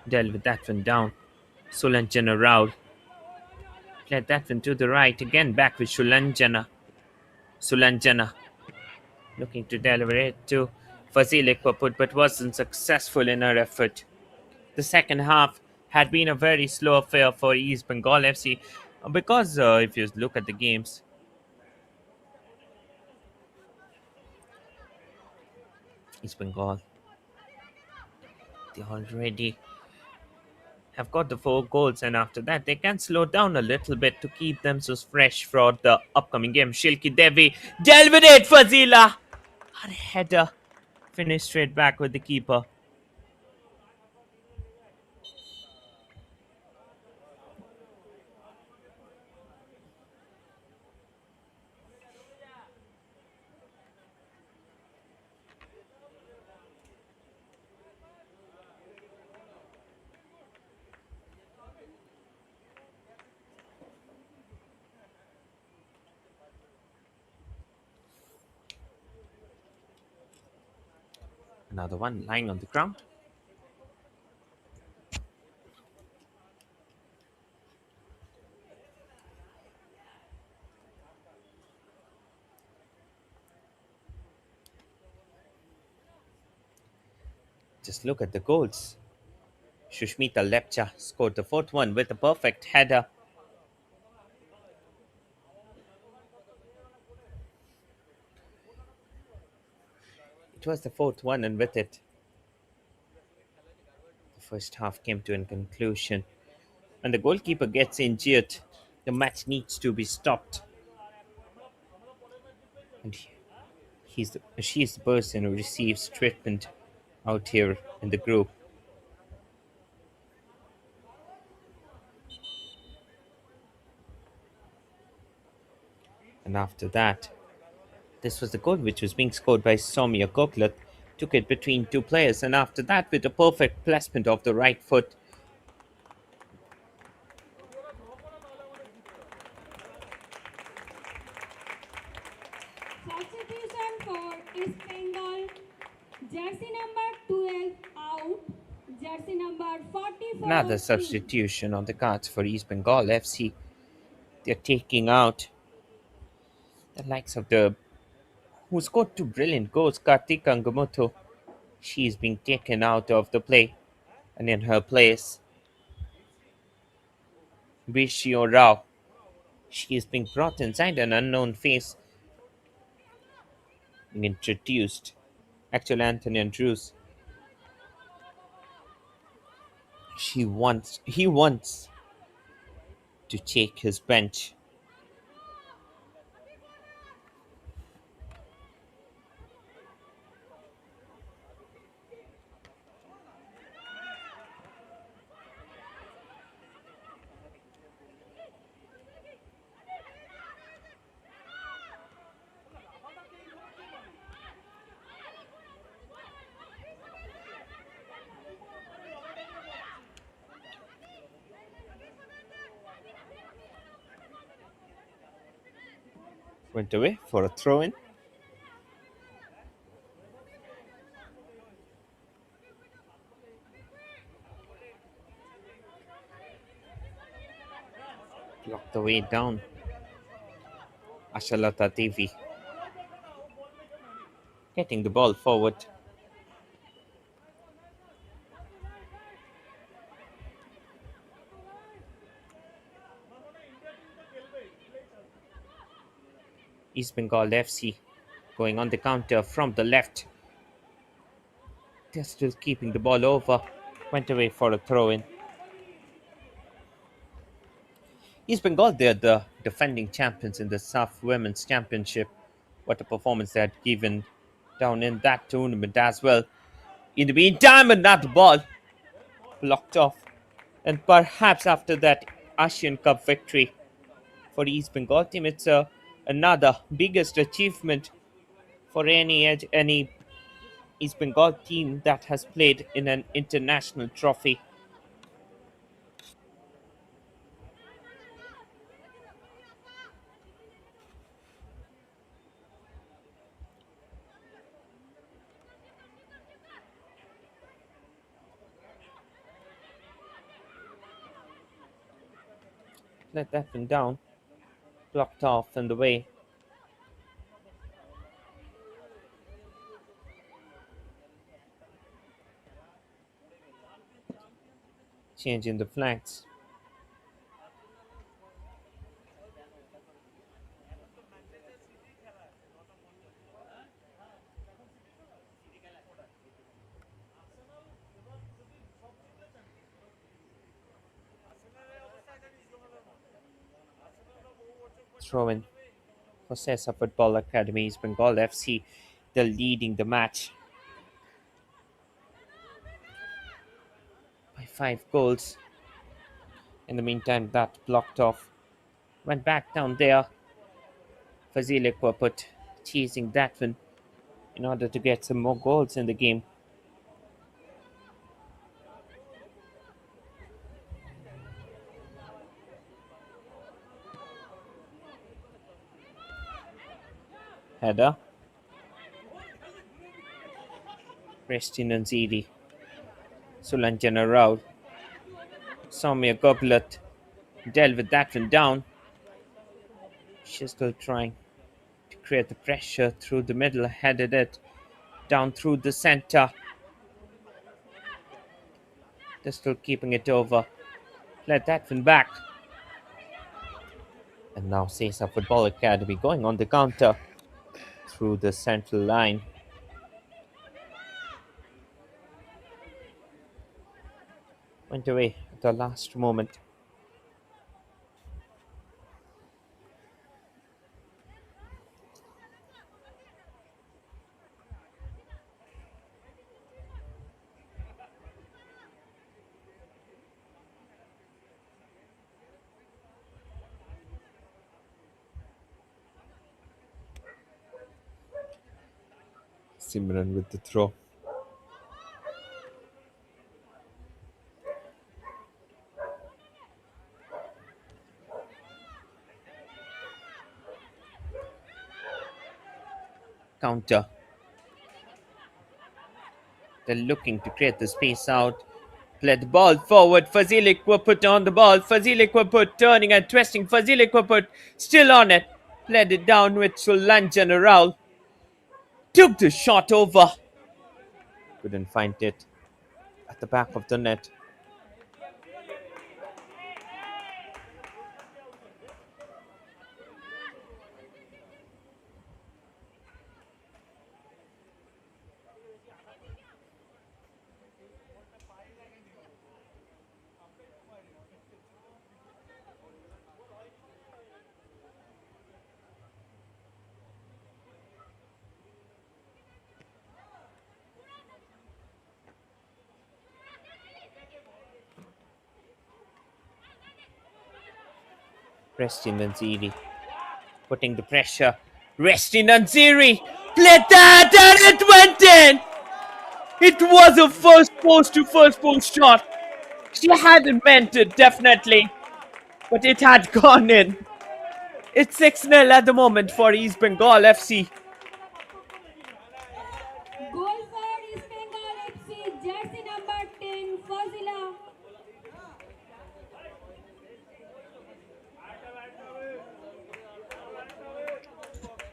dealt with that one down. Sulanjana Rao played that one to the right. Again back with Sulanjana. Sulanjana looking to deliver it to Fazile Kwaput, but wasn't successful in her effort. The second half had been a very slow affair for East Bengal FC because if you look at the games, East Bengal, they already have got the 4 goals, and after that, they can slow down a little bit to keep themselves fresh for the upcoming game. Shilki Devi dealt with it, Fazila! Her header finished straight back with the keeper. Another one lying on the ground. Just look at the goals. Shushmita Lepcha scored the fourth one with a perfect header. It was the fourth one, and with it, the first half came to a conclusion. When the goalkeeper gets injured, the match needs to be stopped. And she's the person who receives treatment out here in the group. And after that, this was the goal which was being scored by Soumya Koklat. Took it between two players, and after that, with a perfect placement of the right foot,
Substitution for East Bengal. Jersey number 12 out. Jersey number 44
another
in.
substitution on the cards for East Bengal FC. They're taking out the likes of the who scored 2 brilliant goals, Kartik Angamoto. She's being taken out of the play, and in her place, Bishio Rao. She is being brought inside, an unknown face being introduced. Actually, Anthony Andrews. He wants to take his bench. Went away for a throw in. Blocked the way down. Ashalata Devi getting the ball forward. East Bengal FC going on the counter from the left. They're still keeping the ball over. Went away for a throw in. East Bengal, they're the defending champions in the SAF Women's Championship. What a performance they had given down in that tournament as well. In the meantime, another ball blocked off. And perhaps after that Asian Cup victory for the East Bengal team, it's another biggest achievement for any East Bengal team that has played in an international trophy. Let that one down, blocked off in the way. Exchange in the flanks. Throw in for SESA Football Academy, East Bengal FC. They're leading the match by 5 goals. In the meantime, that blocked off. Went back down there. Fazile put teasing that one in order to get some more goals in the game. Header. Restin Nziri. Sulanjana Rao. Soumya Goglat dealt with that one down. She's still trying to create the pressure through the middle, headed it down through the center. They're still keeping it over. Let that one back. And now SESA Football Academy going on the counter through the central line. Went away at the last moment. Simran with the throw. Counter. They're looking to create the space out. Play the ball forward. Fazile put on the ball. Fazile put turning and twisting. Fazile put still on it. Played it down with Sulanjana Rao. Took the shot over. Couldn't find it at the back of the net. Restin Nziri putting the pressure. Restin Nziri played that and it went in. It was a first post to first post shot. She hadn't meant it, definitely, but it had gone in. It's 6-0 at the moment for East Bengal FC.
Goal for East Bengal FC, jersey number 10, Fazila.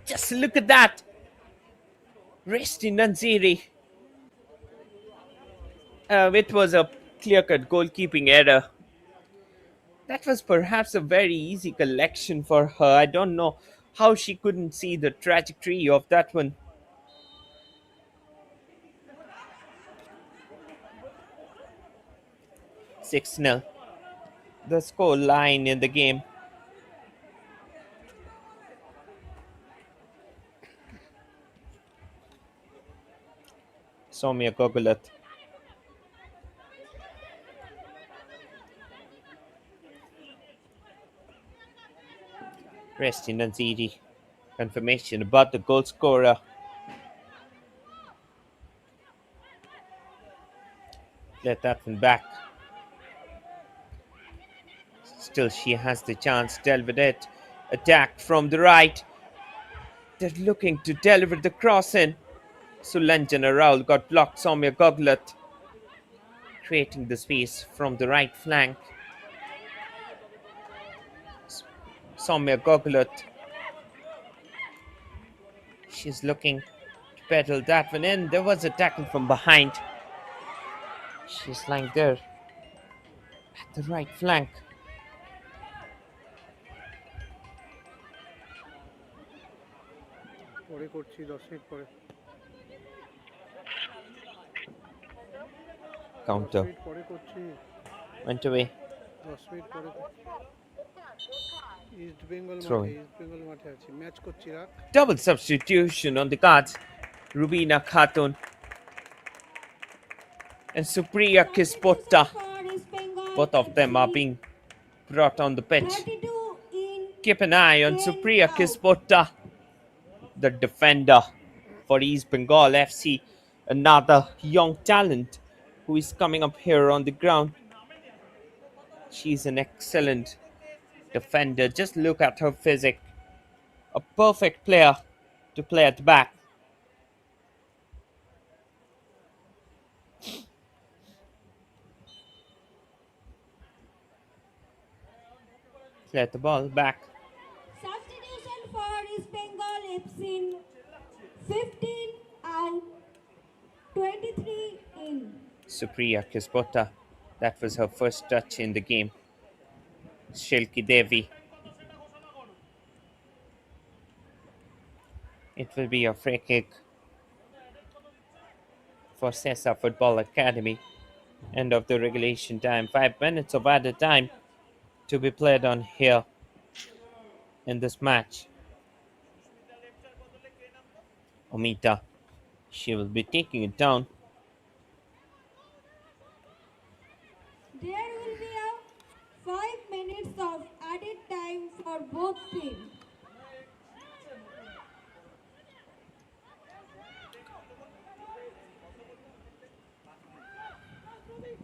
Just look at that. Restin Nziri. It was a clear-cut goalkeeping error. That was perhaps a very easy collection for her. I don't know how she couldn't see the trajectory of that one. 6-0. The score line in the game. Soumya Gogulat. Restin Nziri. Confirmation about the goal scorer. Let that one back. Still, she has the chance. Dealt with it. Attacked from the right. They're looking to deliver the cross in. Sulanjana Rao got blocked. Soumya Gogulat creating the space from the right flank. Soumya Gogulat. She's looking to pedal that one in. There was a tackle from behind. She's lying there. At the right flank.
পরে করছি 10 minute পরে। দশ
Counter.
Minute পরে করছি।
Went away.
10 minute পরে east Bengal মাঠে
Throwing.
East Bengal মাঠে আছি, ম্যাচ করছি, রাখ।
Double substitution on the cards. Rubina Khatun and Supriya
Substitution
Kispota.
for East Bengal
Both of them are
FC.
being brought on the pitch.
32 in,
Keep an eye on
10
Supriya
out.
Kispota, the defender for East Bengal FC. Another young talent who is coming up here on the ground. She's an excellent defender. Just look at her physique. A perfect player to play at the back. Clear the ball back.
Substitution for East Bengal FC. 15 out, 23 in.
Supriya Kispota. That was her first touch in the game. Shilki Devi. It will be a free kick for SESA Football Academy. End of the regulation time. 5 minutes of added time to be played on here in this match. Omita. She will be taking it down.
There will be a 5 minutes of added time for both teams.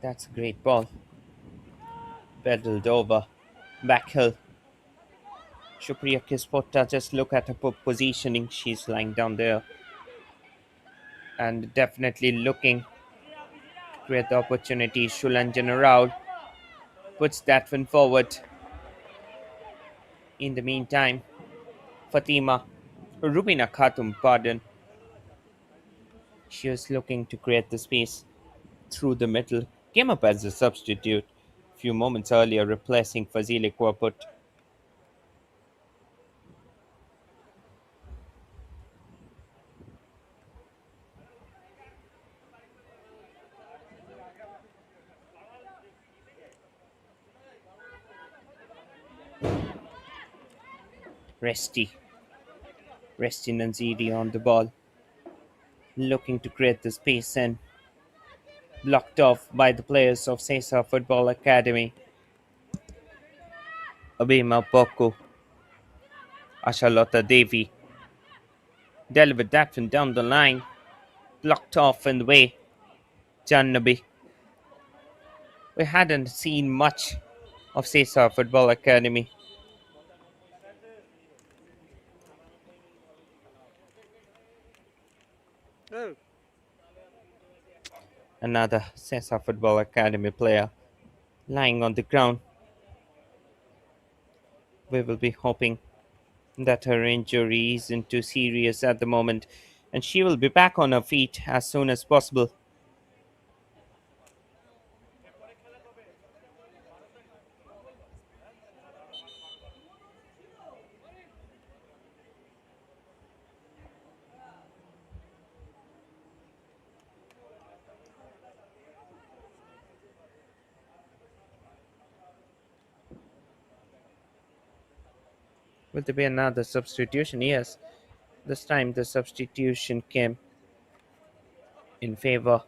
That's a great ball. Pedaled over. Backhill. Supriya Kispota, just look at her positioning. She's lying down there. And definitely looking to create the opportunity. Shulanjana Rao puts that one forward. In the meantime, Fatima, Rubina Khatum, pardon, she was looking to create the space through the middle. Came up as a substitute a few moments earlier, replacing Fazile Kwaput. Resti. Resti Nanziri on the ball, looking to create the space and blocked off by the players of SESA Football Academy. Abhima Poku, Ashalota Devi delivered that one down the line, blocked off in the way. Jannabi. We hadn't seen much of SESA Football Academy.
এই,
Another SESA Football Academy player lying on the ground. We will be hoping that her injury isn't too serious at the moment and she will be back on her feet as soon as possible. Will there be another substitution? Yes. This time the substitution came in favor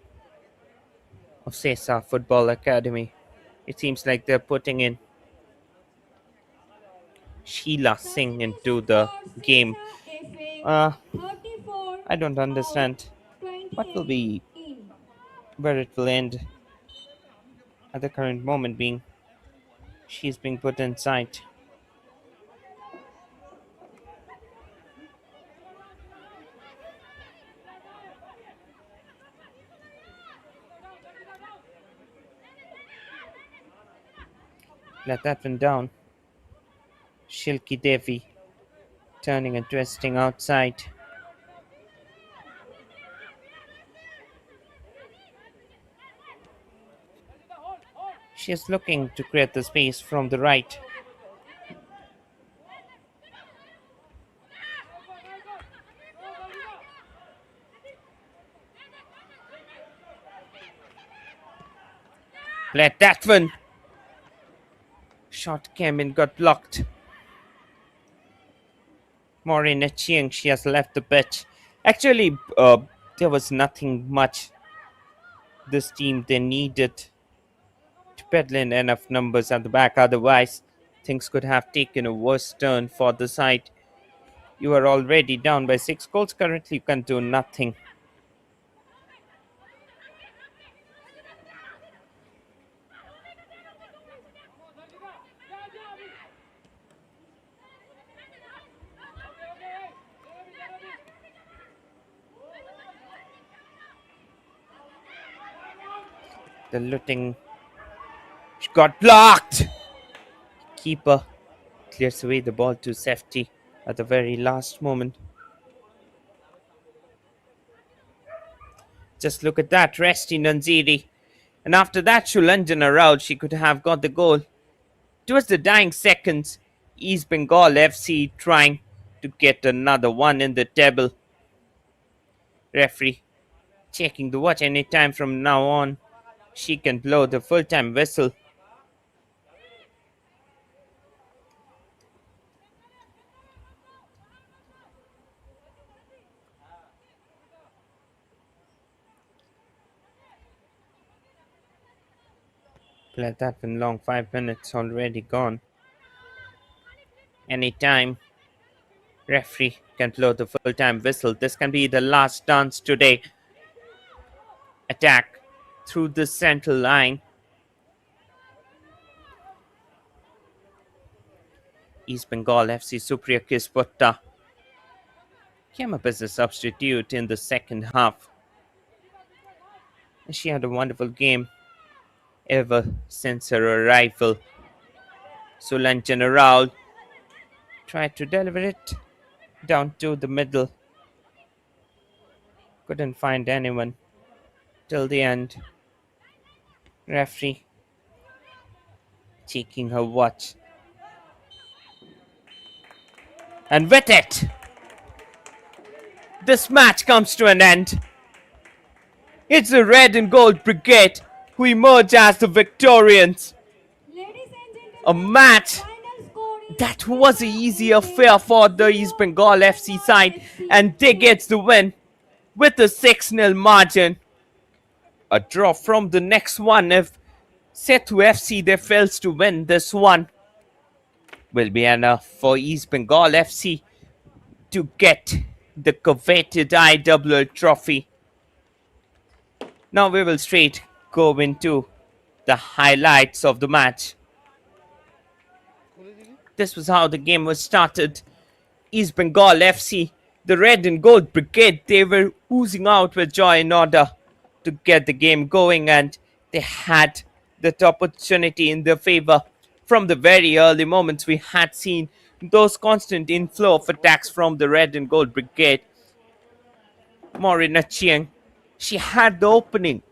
of SESA Football Academy. It seems like they're putting in Sheila Singh into
Substitution
the
for
game.
SESA FA.
Uh,
34
I don't
out,
understand what will
28
be
in.
where it will end at the current moment being she's being put inside. Let that one down. Shilki Devi turning and twisting outside. She is looking to create the space from the right. Let that one. Shot came in, got blocked. Maureen Chiang, she has left the pitch. Actually, there was nothing much this team they needed to peddle in enough numbers at the back. Otherwise, things could have taken a worse turn for the side. You are already down by 6 goals. Currently, you can do nothing. The looting got blocked. Keeper clears away the ball to safety at the very last moment. Just look at that, Resti Nanziri. And after that, Shulanjana Rao, she could have got the goal. Towards the dying seconds, East Bengal FC trying to get another one in the table. Referee checking the watch anytime from now on. She can blow the full-time whistle. Play that one long, 5 minutes already gone. Anytime referee can blow the full-time whistle. This can be the last dance today. Attack through the central line. East Bengal FC Supriya Kispotta came up as a substitute in the second half. And she had a wonderful game ever since her arrival. Sulanjana Rao tried to deliver it down to the middle. Couldn't find anyone till the end. Referee checking her watch. And with it, this match comes to an end. It's the Red and Gold Brigade who emerge as the victorians.
Ladies and
A
gentlemen,
match
final score is
that was an easy affair for the East Bengal FC side, and they get the win with a 6-0 margin. A draw from the next one if Setu FC they fails to win this one will be enough for East Bengal FC to get the coveted IWL trophy. Now we will straight go into the highlights of the match.
খুলে দেখি
This was how the game was started. East Bengal FC, the Red and Gold Brigade, they were oozing out with joy in order to get the game going, and they had that opportunity in their favor. From the very early moments, we had seen those constant inflow of attacks from the Red and Gold Brigade. Morina Chiang, she had the opening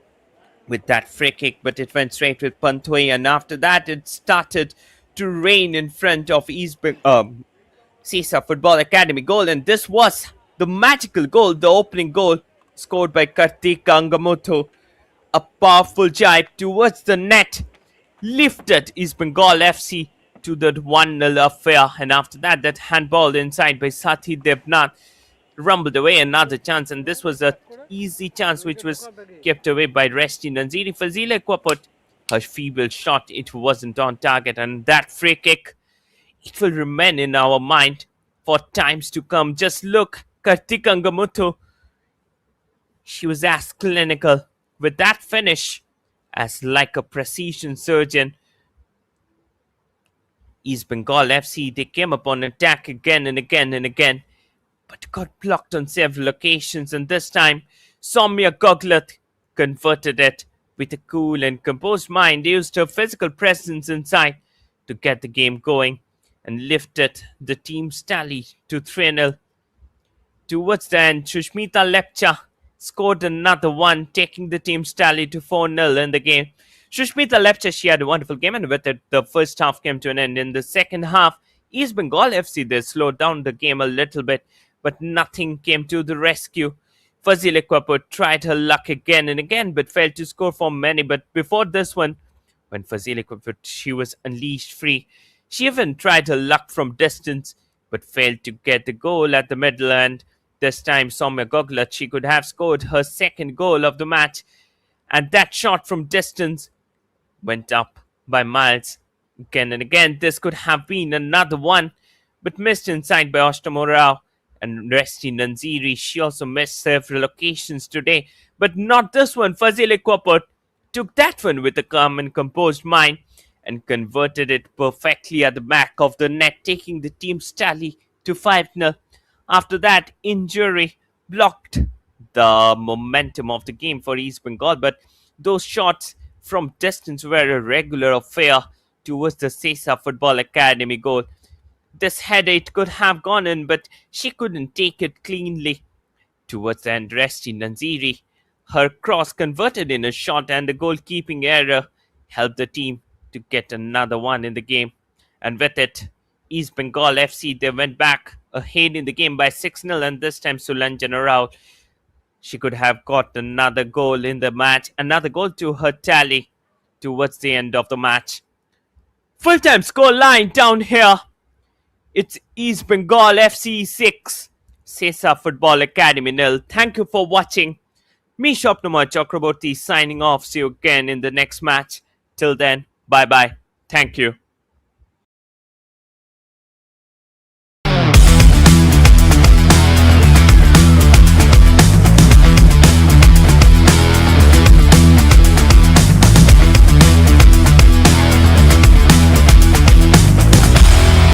with that free kick, but it went straight with Pantoi, and after that it started to rain in front of SESA Football Academy goal, and this was the magical goal, the opening goal scored by Kartik Angamoto. A powerful jibe towards the net lifted East Bengal FC to that 1-0 affair, and after that, that handball inside by Sathi Devnath rumbled away another chance, and this was a easy chance which was kept away by Resti Nanziri. Fazile Kwaput, her feeble shot, it wasn't on target, and that free kick, it will remain in our mind for times to come. Just look, Kartik Angamutu, she was as clinical with that finish as like a precision surgeon. East Bengal FC, they came upon attack again and again and again, but got blocked on several occasions, and this time Soumya Goglath converted it with a cool and composed mind, used her physical presence inside to get the game going and lifted the team's tally to 3-0. Towards the end, Shushmita Lepcha scored another one, taking the team's tally to 4-0 in the game. Sushmita Lepcha, she had a wonderful game, and with it, the first half came to an end. In the second half, East Bengal FC, they slowed down the game a little bit, but nothing came to the rescue. Fazile Kwapo tried her luck again and again, but failed to score for many. But before this one, when Fazile Kwapo, she was unleashed free, she even tried her luck from distance, but failed to get the goal at the middle. And this time, Soumya Goglat, she could have scored her second goal of the match, and that shot from distance went up by miles. Again and again, this could have been another one, but missed inside by Oshtamo Rao. And Resti Nanziri, she also missed several occasions today, but not this one. Fazile Kwapot took that one with a calm and composed mind and converted it perfectly at the back of the net, taking the team's tally to 5-0. After that, injury blocked the momentum of the game for East Bengal, but those shots from distance were a regular affair towards the SESA Football Academy goal. This headache could have gone in, but she couldn't take it cleanly. Towards the end, Resti Nanziri, her cross converted in a shot, and the goalkeeping error helped the team to get another one in the game. And with it, East Bengal FC, they went back ahead in the game by 6-0, and this time Sulanjana Rao, she could have got another goal in the match, another goal to her tally towards the end of the match. Full-time score line down here. It's East Bengal FC 6, SESA Football Academy 0. Thank you for watching. Me Shopnumar Chakraborty signing off. See you again in the next match. Till then, bye bye. Thank you.